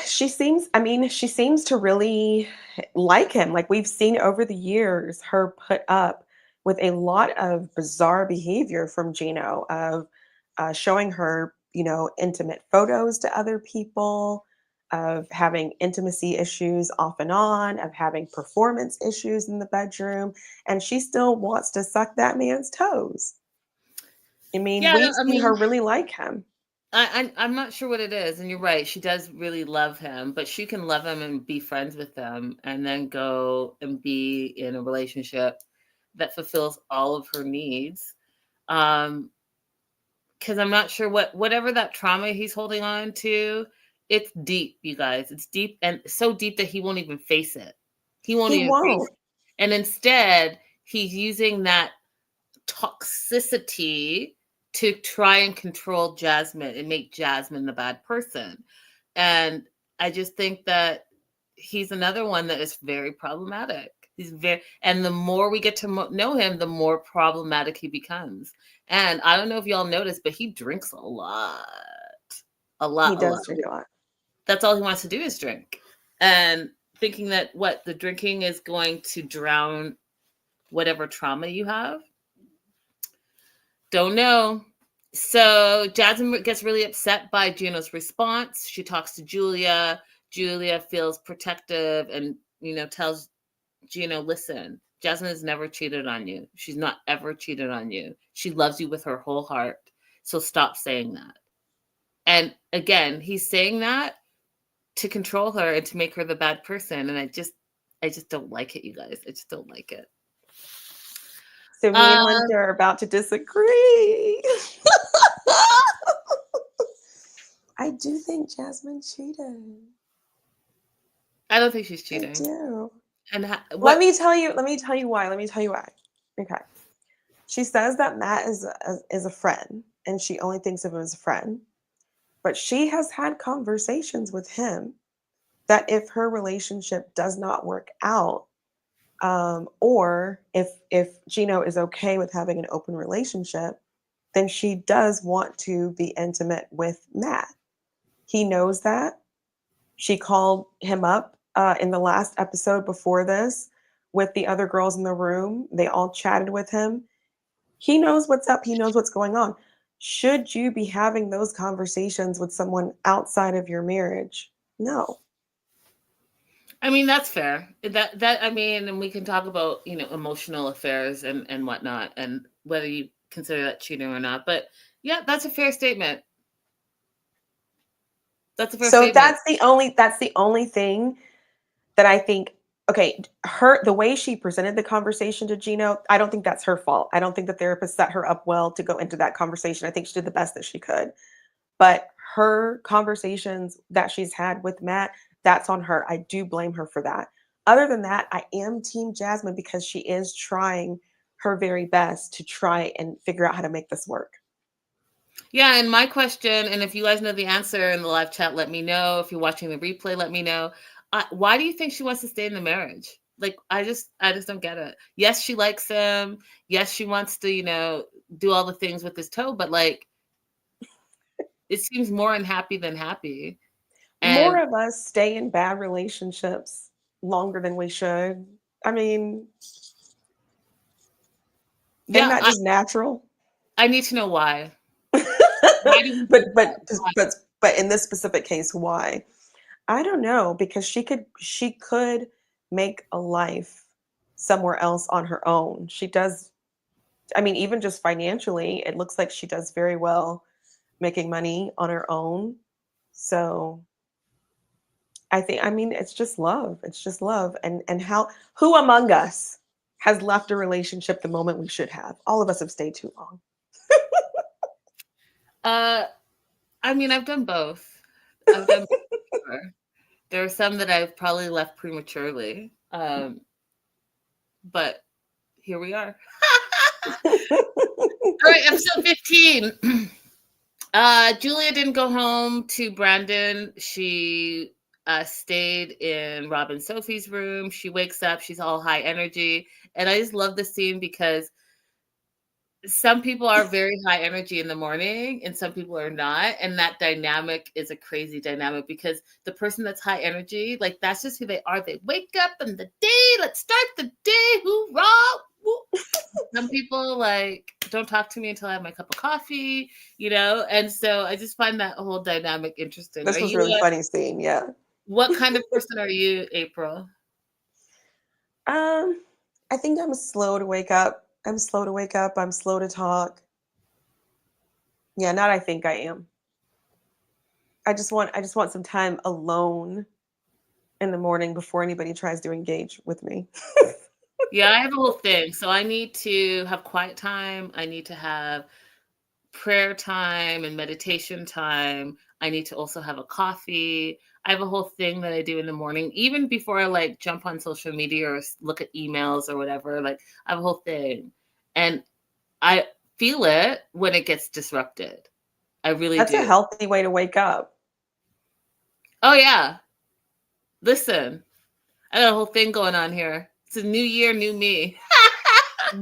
She seems to really like him. Like, we've seen over the years her put up with a lot of bizarre behavior from Gino of showing her, intimate photos to other people, of having intimacy issues off and on, of having performance issues in the bedroom, and she still wants to suck that man's toes. We've seen her really like him. I'm not sure what it is, and you're right. She does really love him, but she can love him and be friends with him, and then go and be in a relationship that fulfills all of her needs. Because I'm not sure whatever that trauma he's holding on to, it's deep, you guys. It's deep, and so deep that he won't even face it. He won't face it. And instead, he's using that toxicity to try and control Jasmine and make Jasmine the bad person. And I just think that he's another one that is very problematic. And the more we get to know him, the more problematic he becomes. And I don't know if y'all noticed, but he drinks a lot. He does drink a lot. That's all he wants to do is drink. And thinking that the drinking is going to drown whatever trauma you have. Don't know. So Jasmine gets really upset by Gino's response. She talks to Julia. Julia feels protective and, tells Gino, listen, Jasmine has never cheated on you. She's not ever cheated on you. She loves you with her whole heart. So stop saying that. And again, he's saying that to control her and to make her the bad person. And I just don't like it, you guys. I just don't like it. So me and Linda are about to disagree. I do think Jasmine cheated. I don't think she's cheating. I do. And let me tell you why. Okay. She says that Matt is a friend, and she only thinks of him as a friend. But she has had conversations with him that if her relationship does not work out, or if Gino is okay with having an open relationship, then she does want to be intimate with Matt. He knows that. She called him up in the last episode before this with the other girls in the room. They all chatted with him. He knows what's up. He knows what's going on. Should you be having those conversations with someone outside of your marriage? No. I mean, that's fair. And we can talk about, emotional affairs and whatnot, and whether you consider that cheating or not. But yeah, that's a fair statement. That's the only thing that I think, okay, the way she presented the conversation to Gino, I don't think that's her fault. I don't think the therapist set her up well to go into that conversation. I think she did the best that she could. But her conversations that she's had with Matt, that's on her. I do blame her for that. Other than that, I am Team Jasmine because she is trying her very best to try and figure out how to make this work. Yeah, and my question, and if you guys know the answer in the live chat, let me know. If you're watching the replay, let me know. Why do you think she wants to stay in the marriage? Like, I just don't get it. Yes, she likes him. Yes, she wants to, do all the things with his toe, but like, it seems more unhappy than happy. And more of us stay in bad relationships longer than we should. I mean, isn't that just natural? I need to know why. but in this specific case, why? I don't know, because she could make a life somewhere else on her own. She does. I mean, even just financially, it looks like she does very well making money on her own. So I mean, it's just love. It's just love. And who among us has left a relationship the moment we should have? All of us have stayed too long. I mean, I've done both. I've done both. There are some that I've probably left prematurely. But here we are. All right, episode 15. Julia didn't go home to Brandon. She stayed in Rob and Sophie's room. She wakes up. She's all high energy. And I just love this scene because some people are very high energy in the morning and some people are not. And that dynamic is a crazy dynamic because the person that's high energy, like that's just who they are. They wake up in the day. Let's start the day. Hoorah. Woo. Some people like don't talk to me until I have my cup of coffee, and so I just find that whole dynamic interesting. This was a really funny scene, yeah. What kind of person are you, April? I think I'm slow to wake up. I'm slow to talk. Yeah, not I think I am. I just want some time alone in the morning before anybody tries to engage with me. Yeah, I have a whole thing. So I need to have quiet time. I need to have prayer time and meditation time. I need to also have a coffee. I have a whole thing that I do in the morning, even before I like jump on social media or look at emails or whatever. Like I have a whole thing. And I feel it when it gets disrupted. I really do. That's a healthy way to wake up. Oh, yeah. Listen, I got a whole thing going on here. It's a new year, new me.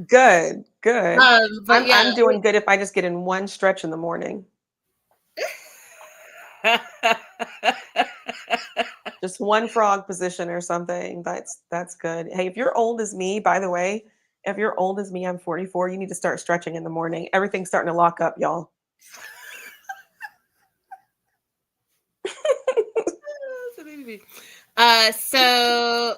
Good. But I'm doing good if I just get in one stretch in the morning. Just one frog position or something. That's good. Hey, if you're old as me, by the way, If you're old as me, I'm 44, you need to start stretching in the morning. Everything's starting to lock up, y'all. So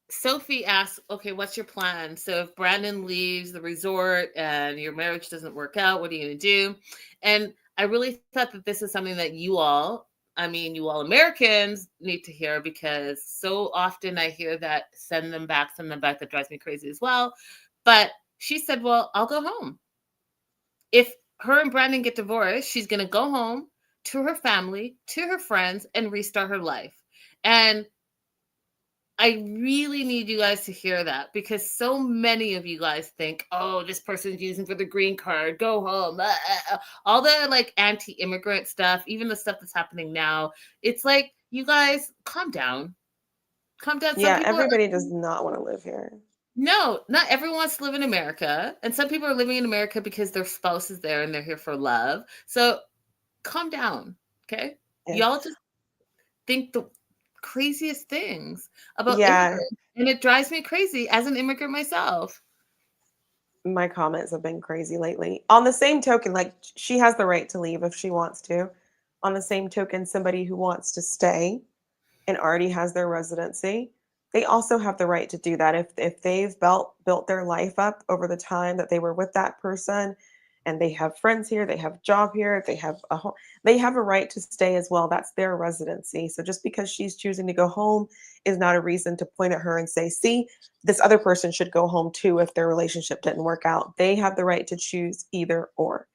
Sophie asks, okay, what's your plan? So if Brandon leaves the resort and your marriage doesn't work out, what are you going to do? And I really thought that this is something that you all Americans need to hear, because so often I hear that send them back. That drives me crazy as well. But she said, well, I'll go home. If her and Brandon get divorced, she's going to go home to her family, to her friends, and restart her life. And I really need you guys to hear that, because so many of you guys think, oh, this person's using for the green card, go home. All the like anti-immigrant stuff, even the stuff that's happening now. It's like, you guys, calm down. Calm down. Some Yeah, people everybody does not want to live here. No, not everyone wants to live in America. And some people are living in America because their spouse is there and they're here for love. So calm down. Okay. Yes. Y'all just think the craziest things about Yeah. immigrants. And it drives me crazy as an immigrant myself. My comments have been crazy lately. On the same token, like, she has the right to leave if she wants to. On the same token, somebody who wants to stay and already has their residency, they also have the right to do that. If they've built their life up over the time that they were with that person, and they have friends here, they have a job here, they have a home, they have a right to stay as well. That's their residency. So just because she's choosing to go home is not a reason to point at her and say, see, this other person should go home too if their relationship didn't work out. They have the right to choose either or.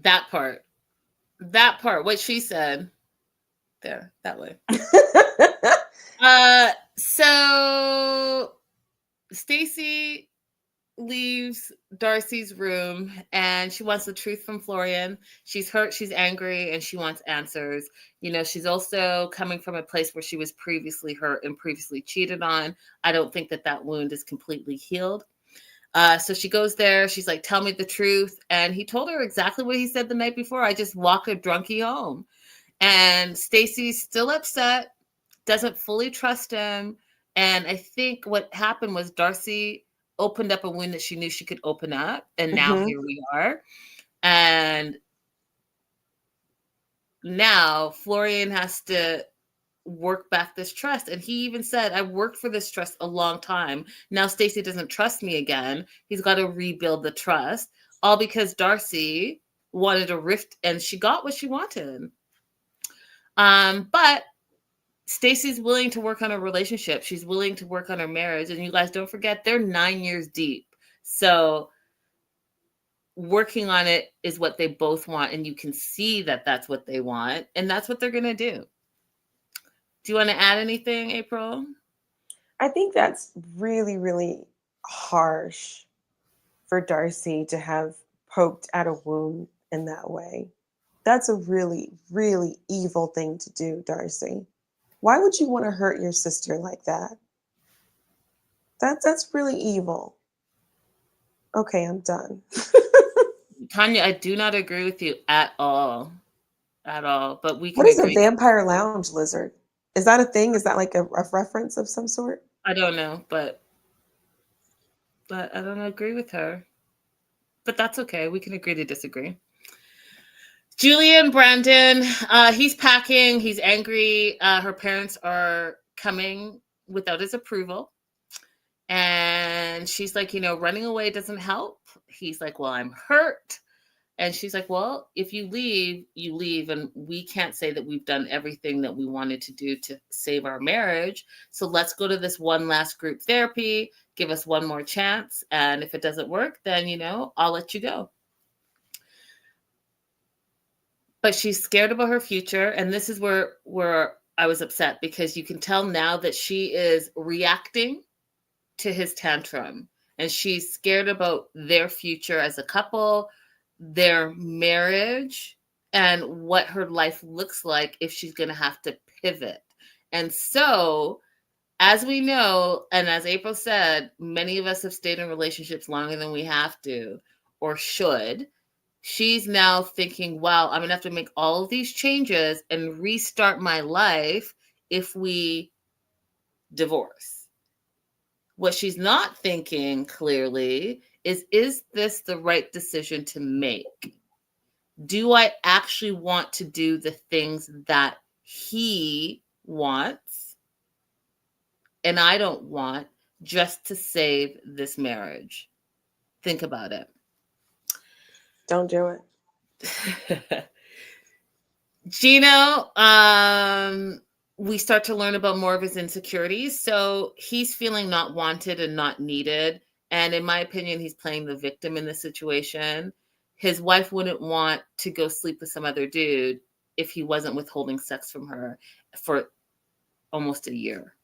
That part, what she said there, that way. So Stacy leaves Darcey's room and she wants the truth from Florian. She's hurt, she's angry, and she wants answers. You know, she's also coming from a place where she was previously hurt and previously cheated on. I don't think that wound is completely healed. So she goes there. She's like, tell me the truth. And he told her exactly what he said the night before. I just walked a drunkie home. And Stacy's still upset, doesn't fully trust him. And I think what happened was Darcey opened up a wound that she knew she could open up. And now here we are. And now Florian has to work back this trust. And he even said, I worked for this trust a long time. Now Stacy doesn't trust me again. He's got to rebuild the trust, all because Darcey wanted a rift and she got what she wanted. But Stacy's willing to work on a relationship. She's willing to work on her marriage. And you guys don't forget, they're 9 years deep. So working on it is what they both want. And you can see that that's what they want. And that's what they're going to do. Do you want to add anything, April? I think that's really, really harsh for Darcey to have poked at a wound in that way. That's a really, really evil thing to do, Darcey. Why would you want to hurt your sister like that? That's really evil. Okay, I'm done. Tanya, I do not agree with you at all. At all. But we can What is agree. a vampire lounge lizard? Is that a thing? Is that like a reference of some sort? I don't know, but I don't agree with her. But that's okay. We can agree to disagree. Julia and Brandon, he's packing. He's angry. Her parents are coming without his approval. And she's like, running away doesn't help. He's like, well, I'm hurt. And she's like, well, if you leave, you leave. And we can't say that we've done everything that we wanted to do to save our marriage. So let's go to this one last group therapy. Give us one more chance. And if it doesn't work, then, I'll let you go. But she's scared about her future. And this is where I was upset, because you can tell now that she is reacting to his tantrum. And she's scared about their future as a couple, their marriage, and what her life looks like if she's going to have to pivot. And so, as we know, and as April said, many of us have stayed in relationships longer than we have to or should. She's now thinking, wow, I'm going to have to make all of these changes and restart my life if we divorce. What she's not thinking clearly is this the right decision to make? Do I actually want to do the things that he wants and I don't want just to save this marriage? Think about it. Don't do it. Gino, we start to learn about more of his insecurities. So he's feeling not wanted and not needed. And in my opinion, he's playing the victim in this situation. His wife wouldn't want to go sleep with some other dude if he wasn't withholding sex from her for almost a year.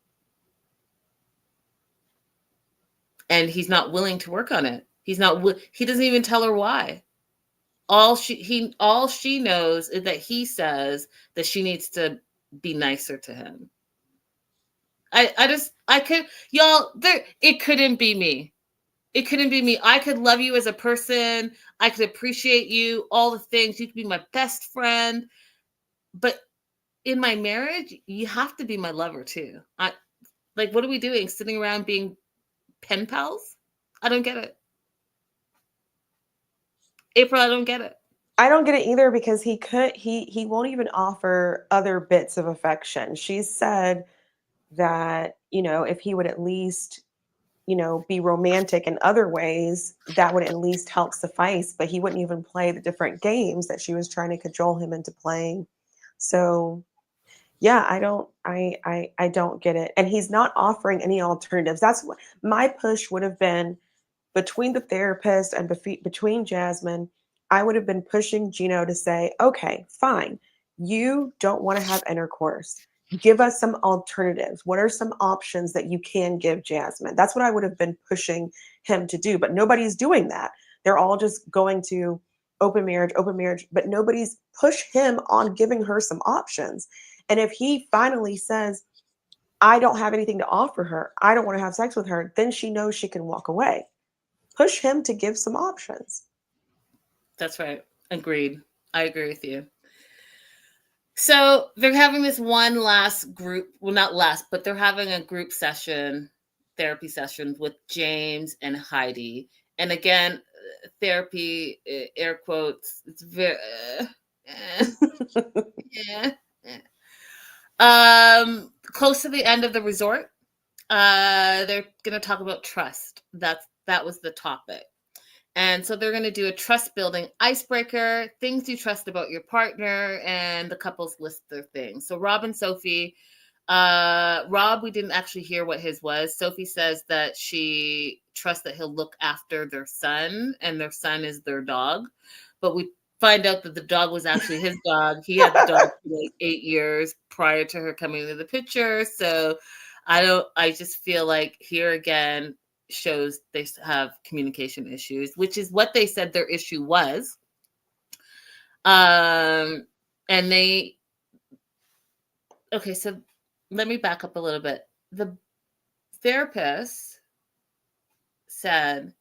And he's not willing to work on it. He doesn't even tell her why. All she knows is that he says that she needs to be nicer to him. It couldn't be me. It couldn't be me. I could love you as a person. I could appreciate you, all the things. You could be my best friend. But in my marriage, you have to be my lover too. What are we doing? Sitting around being pen pals? I don't get it. April, I don't get it. I don't get it either because he won't even offer other bits of affection. She said that, if he would at least, be romantic in other ways, that would at least help suffice, but he wouldn't even play the different games that she was trying to cajole him into playing. So yeah, I don't get it. And he's not offering any alternatives. That's what my push would have been between the therapist and between Jasmine. I would have been pushing Gino to say, okay, fine. You don't want to have intercourse. Give us some alternatives. What are some options that you can give Jasmine? That's what I would have been pushing him to do. But nobody's doing that. They're all just going to open marriage, but nobody's pushed him on giving her some options. And if he finally says, I don't have anything to offer her, I don't want to have sex with her, then she knows she can walk away. Push him to give some options. That's right. Agreed. I agree with you. So they're having this one last group, well, not last, but they're having a group therapy session with James and Heidi. And again, therapy, air quotes, it's very, close to the end of the resort, they're going to talk about trust. That was the topic. And so they're going to do a trust building icebreaker, things you trust about your partner, and the couples list their things. So Rob and Sophie, Rob, we didn't actually hear what his was. Sophie says that she trusts that he'll look after their son, and their son is their dog. But we find out that the dog was actually his dog. He had the dog for like 8 years prior to her coming into the picture. So I just feel like here again, shows they have communication issues, which is what they said their issue was. So let me back up a little bit. The therapist said,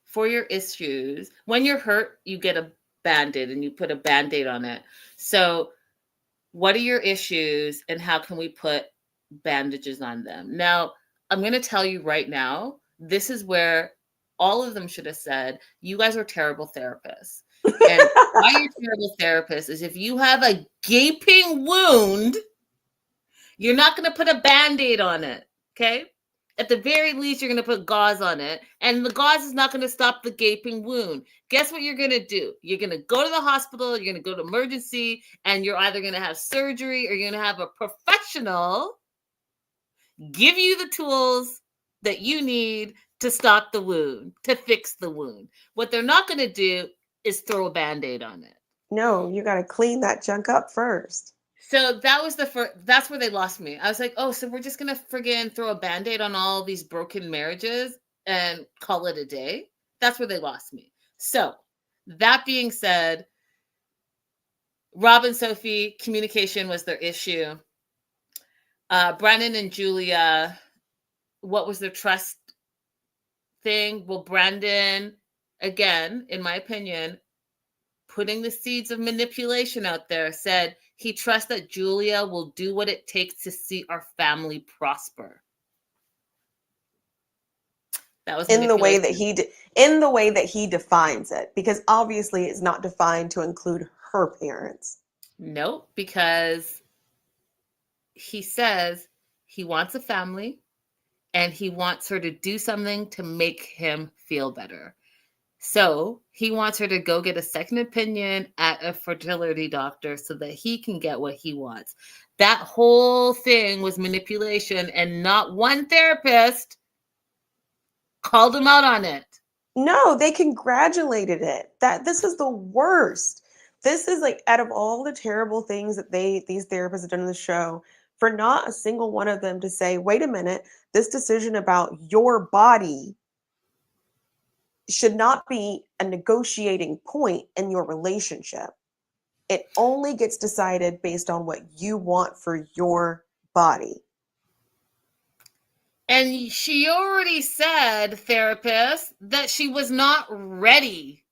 for your issues, when you're hurt, you get a Band-Aid and you put a Band-Aid on it. So what are your issues and how can we put bandages on them? Now, I'm going to tell you right now, this is where all of them should have said, you guys are terrible therapists. And why you're terrible therapists is if you have a gaping wound, you're not going to put a Band-Aid on it, okay? At the very least, you're going to put gauze on it, and the gauze is not going to stop the gaping wound. Guess what you're going to do? You're going to go to the hospital, you're going to go to emergency, and you're either going to have surgery or you're going to have a professional give you the tools that you need to stop the wound, to fix the wound. What they're not going to do is throw a Band-Aid on it. No, you got to clean that junk up first. So that was that's where they lost me. I was like, oh, so we're just going to friggin' throw a Band-Aid on all these broken marriages and call it a day? That's where they lost me. So that being said, Rob and Sophie, communication was their issue. Brandon and Julia, what was their trust thing? Well, Brandon, again, in my opinion, putting the seeds of manipulation out there, said he trusts that Julia will do what it takes to see our family prosper. That was in the way that manipulation. in the way that he defines it, because obviously it's not defined to include her parents. Nope, because he says he wants a family and he wants her to do something to make him feel better. So he wants her to go get a second opinion at a fertility doctor so that he can get what he wants. That whole thing was manipulation, and not one therapist called him out on it. No, they congratulated it. That this is the worst. This is like, out of all the terrible things that these therapists have done in the show, for not a single one of them to say, wait a minute, this decision about your body should not be a negotiating point in your relationship. It only gets decided based on what you want for your body. And she already said, therapist, that she was not ready.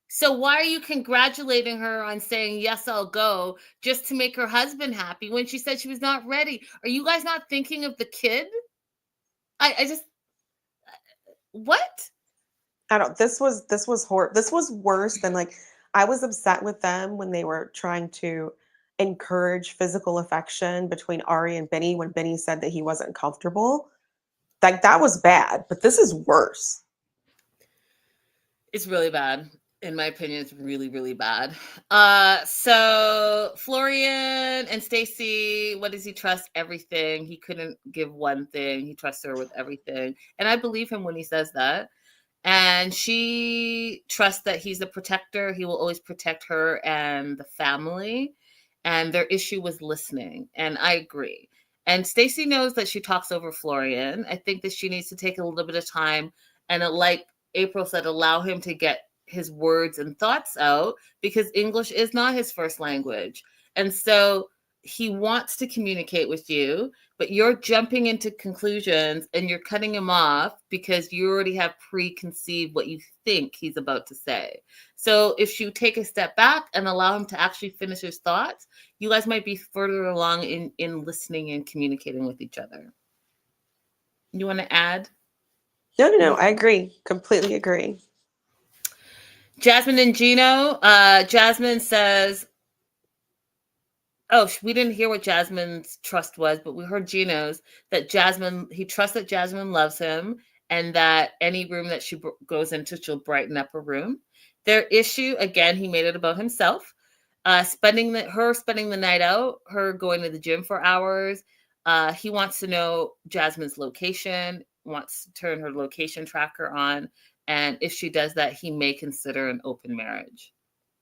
So why are you congratulating her on saying, yes, I'll go, just to make her husband happy when she said she was not ready? Are you guys not thinking of the kid? I just, what? I don't, this was horrible. This was worse than, like, I was upset with them when they were trying to encourage physical affection between Ari and Benny when Benny said that he wasn't comfortable. Like, that was bad, but this is worse. It's really bad. In my opinion, it's really, really bad. So Florian and Stacy, what does he trust? Everything. He couldn't give one thing. He trusts her with everything. And I believe him when he says that. And she trusts that he's a protector. He will always protect her and the family. And their issue was listening. And I agree. And Stacy knows that she talks over Florian. I think that she needs to take a little bit of time and, like April said, allow him to get his words and thoughts out, because English is not his first language. And so he wants to communicate with you, but you're jumping into conclusions and you're cutting him off because you already have preconceived what you think he's about to say. So if you take a step back and allow him to actually finish his thoughts, you guys might be further along in listening and communicating with each other. You want to add? No, I agree. Completely agree. Jasmine and Gino. Jasmine says, oh, we didn't hear what Jasmine's trust was, but we heard Gino's, that he trusts that Jasmine loves him and that any room that she goes into, she'll brighten up her room. Their issue, again, he made it about himself. Spending the night out, her going to the gym for hours. He wants to know Jasmine's location, wants to turn her location tracker on. And if she does that, he may consider an open marriage.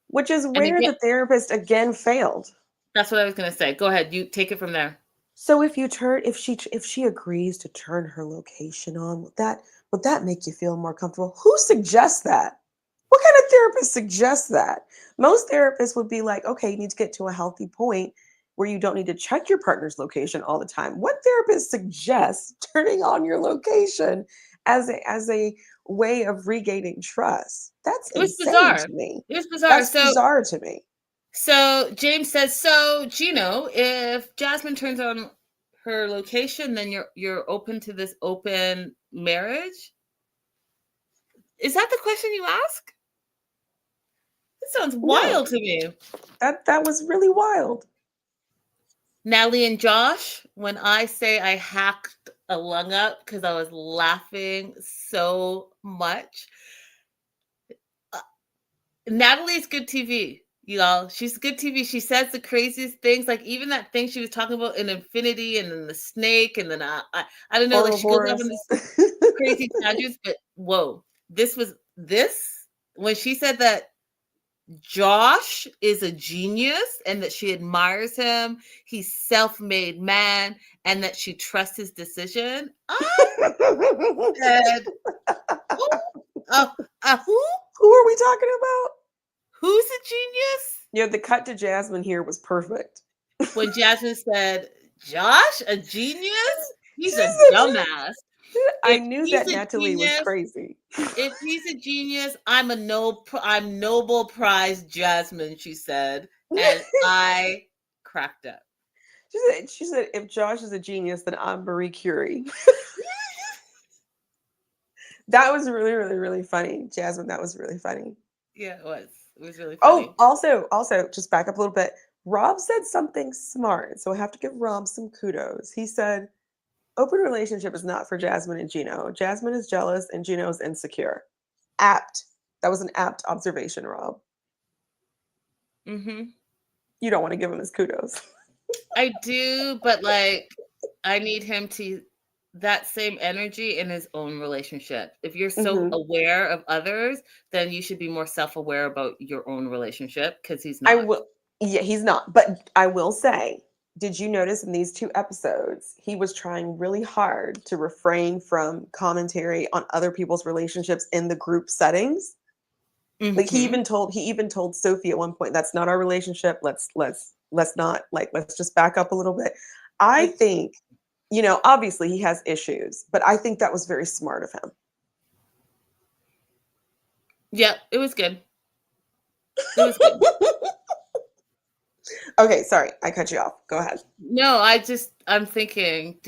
Which is where the therapist again failed. That's what I was going to say. Go ahead. You take it from there. So if she agrees to turn her location on, would that make you feel more comfortable? Who suggests that? What kind of therapist suggests that? Most therapists would be like, okay, you need to get to a healthy point where you don't need to check your partner's location all the time. What therapist suggests turning on your location as a way of regaining trust? That's insane to me. It was bizarre. That's bizarre to me. So James says, so Gino, if Jasmine turns on her location, then you're open to this open marriage? Is that the question you ask? It sounds wild to me. That was really wild. Natalie and Josh, when I say I hacked a lung up because I was laughing so much. Natalie's good TV, y'all. She's good TV. She says the craziest things, like even that thing she was talking about in Infinity, and then the snake, and then I don't know, like she goes up in this crazy tangents. But whoa, this when she said that Josh is a genius and that she admires him, he's self-made man, and that she trusts his decision. I said, who are we talking about? Who's a genius? Yeah, the cut to Jasmine here was perfect. When Jasmine said, Josh, a genius? He's a dumbass. I knew that Natalie was crazy. If he's a genius, I'm Nobel Prize Jasmine, she said. And I cracked up. She said, if Josh is a genius, then I'm Marie Curie. That was really, really, really funny, Jasmine. That was really funny. Yeah, it was. It was really funny. Oh, also, just back up a little bit. Rob said something smart, so I have to give Rob some kudos. He said, "Open relationship is not for Jasmine and Gino. Jasmine is jealous, and Gino is insecure." Apt. That was an apt observation, Rob. Mm-hmm. You don't want to give him his kudos. I do, but like, I need him to that same energy in his own relationship. If you're so Mhm. aware of others, then you should be more self-aware about your own relationship because he's I not. will. Yeah, he's not. But I will say, did you notice in these 2 episodes, he was trying really hard to refrain from commentary on other people's relationships in the group settings? Like Mm-hmm. he even told Sophie at one point, "That's not our relationship. Let's not like let's just back up a little bit." I Which, think, obviously he has issues, but I think that was very smart of him. yeah, it was good. It was good. Okay, sorry, I cut you off. Go ahead. No, I'm thinking,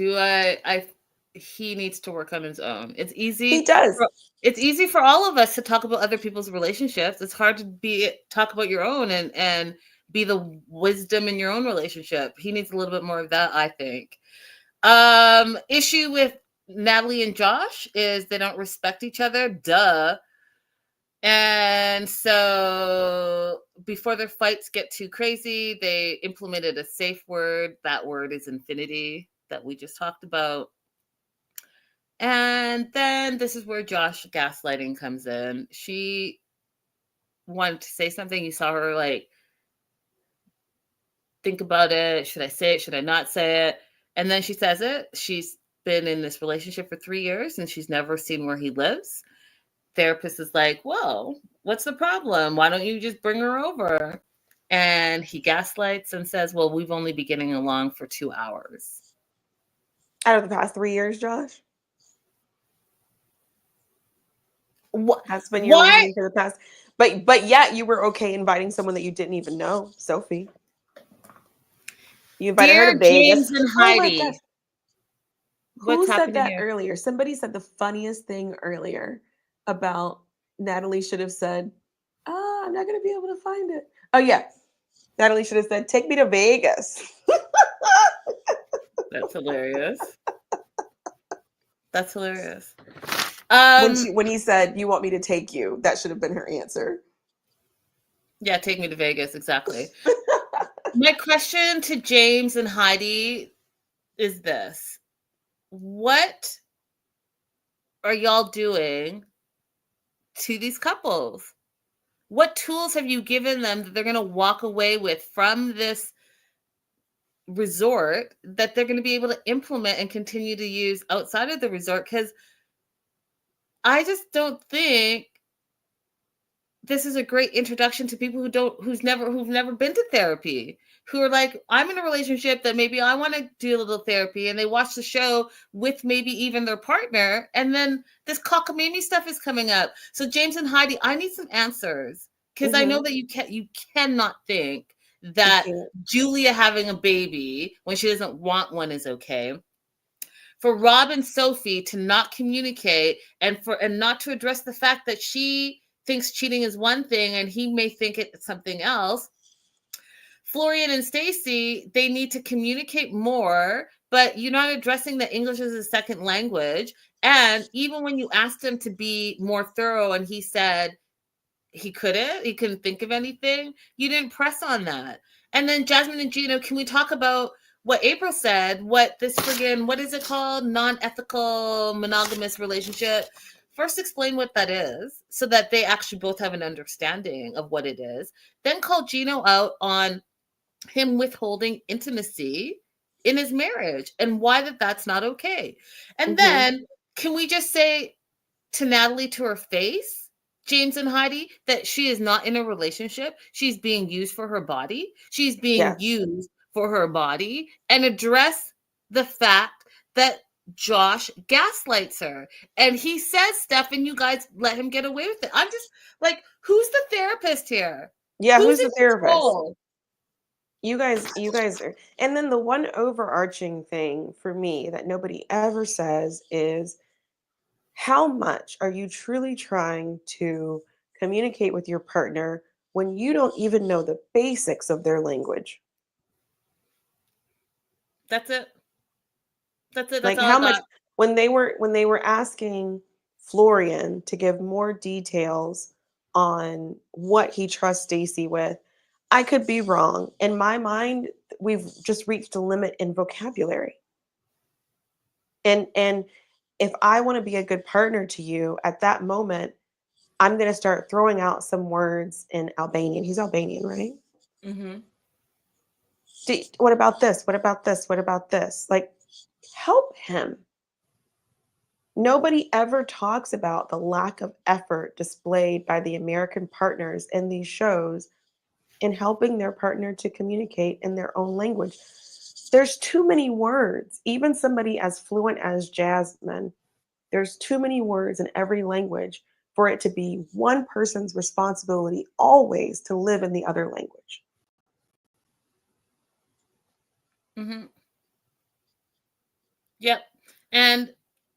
he needs to work on his own. He does. It's easy for all of us to talk about other people's relationships. It's hard to talk about your own and be the wisdom in your own relationship. He needs a little bit more of that, I think. Issue with Natalie and Josh is they don't respect each other. Duh. And so before their fights get too crazy, they implemented a safe word. That word is infinity that we just talked about. And then this is where Josh gaslighting comes in. She wanted to say something. You saw her like think about it. Should I say it? Should I not say it? And then she says it. She's been in this relationship for 3 years and she's never seen where he lives. Therapist is like, well, what's the problem? Why don't you just bring her over? And he gaslights and says, well, we've only been getting along for 2 hours. Out of the past 3 years, Josh? That's been your Why? reasoning for the past. But yet you were okay inviting someone that you didn't even know, Sophie. You invited her Dear to Vegas. James and Oh my gosh. Heidi, Who what's said happening that here? earlier? Somebody said the funniest thing earlier about Natalie should have said, I'm not going to be able to find it. Oh, yeah. Natalie should have said, take me to Vegas. That's hilarious. That's hilarious. When he said, you want me to take you, that should have been her answer. Yeah, take me to Vegas. Exactly. My question to James and Heidi is this. What are y'all doing to these couples? What tools have you given them that they're going to walk away with from this resort that they're going to be able to implement and continue to use outside of the resort? Because I just don't think this is a great introduction to people who've never been to therapy, who are like, I'm in a relationship that maybe I want to do a little therapy, and they watch the show with maybe even their partner, and then this cockamamie stuff is coming up. So James and Heidi, I need some answers because I know that you cannot think that Julia having a baby when she doesn't want one is okay. For Rob and Sophie to not communicate and not to address the fact that she thinks cheating is one thing and he may think it's something else. Florian and Stacy, they need to communicate more, but you're not addressing that English is a second language. And even when you asked him to be more thorough and he said he couldn't think of anything, you didn't press on that. And then Jasmine and Gino, can we talk about what April said, what is it called? Non-ethical monogamous relationship. First, explain what that is so that they actually both have an understanding of what it is. Then call Gino out on him withholding intimacy in his marriage and why that's not okay. And then can we just say to Natalie to her face, James and Heidi, that she is not in a relationship. She's being used for her body. She's being used for her body, and address the fact that Josh gaslights her and he says stuff and you guys let him get away with it. I'm just like, who's the therapist here? Yeah, who's in the therapist? control? You guys are. And then the one overarching thing for me that nobody ever says is How much are you truly trying to communicate with your partner when you don't even know the basics of their language? That's it. That's it. That's Like all I how much got. when they were asking Florian to give more details on what he trusts Stacy with, I could be wrong. In my mind, we've just reached a limit in vocabulary. And if I want to be a good partner to you at that moment, I'm going to start throwing out some words in Albanian. He's Albanian, right? Mm-hmm. What about this? What about this? What about this? Like, help him. Nobody ever talks about the lack of effort displayed by the American partners in these shows in helping their partner to communicate in their own language. There's too many words. Even somebody as fluent as Jasmine, there's too many words in every language for it to be one person's responsibility always to live in the other language. Mm-hmm. Yep. And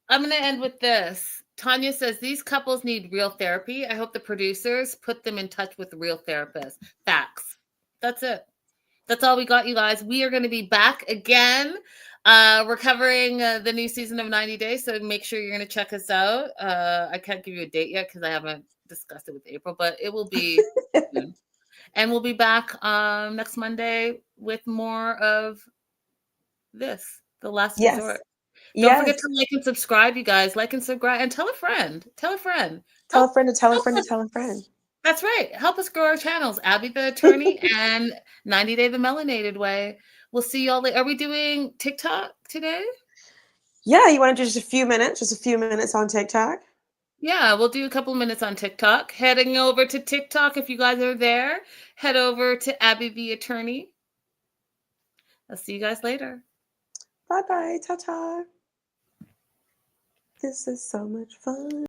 I'm going to end with this. Tanya says these couples need real therapy. I hope the producers put them in touch with real therapists. Facts. That's it. That's all we got, you guys. We are going to be back again. We're covering the new season of 90 Days, so make sure you're going to check us out. I can't give you a date yet because I haven't discussed it with April, but it will be soon. And we'll be back next Monday with more of this, The Last Yes. Resort. Don't forget Yes. to like and subscribe, you guys. Like and subscribe and tell a friend. Tell a friend. Tell a Help, friend to tell a help friend to us. tell a friend. That's right. Help us grow our channels. Abby the Attorney and 90 Day the Melanated Way. We'll see y'all later. Are we doing TikTok today? Yeah, you want to do just a few minutes on TikTok? Yeah, we'll do a couple minutes on TikTok. Heading over to TikTok, if you guys are there, head over to Abby the Attorney. I'll see you guys later. Bye bye. Ta ta. This is so much fun.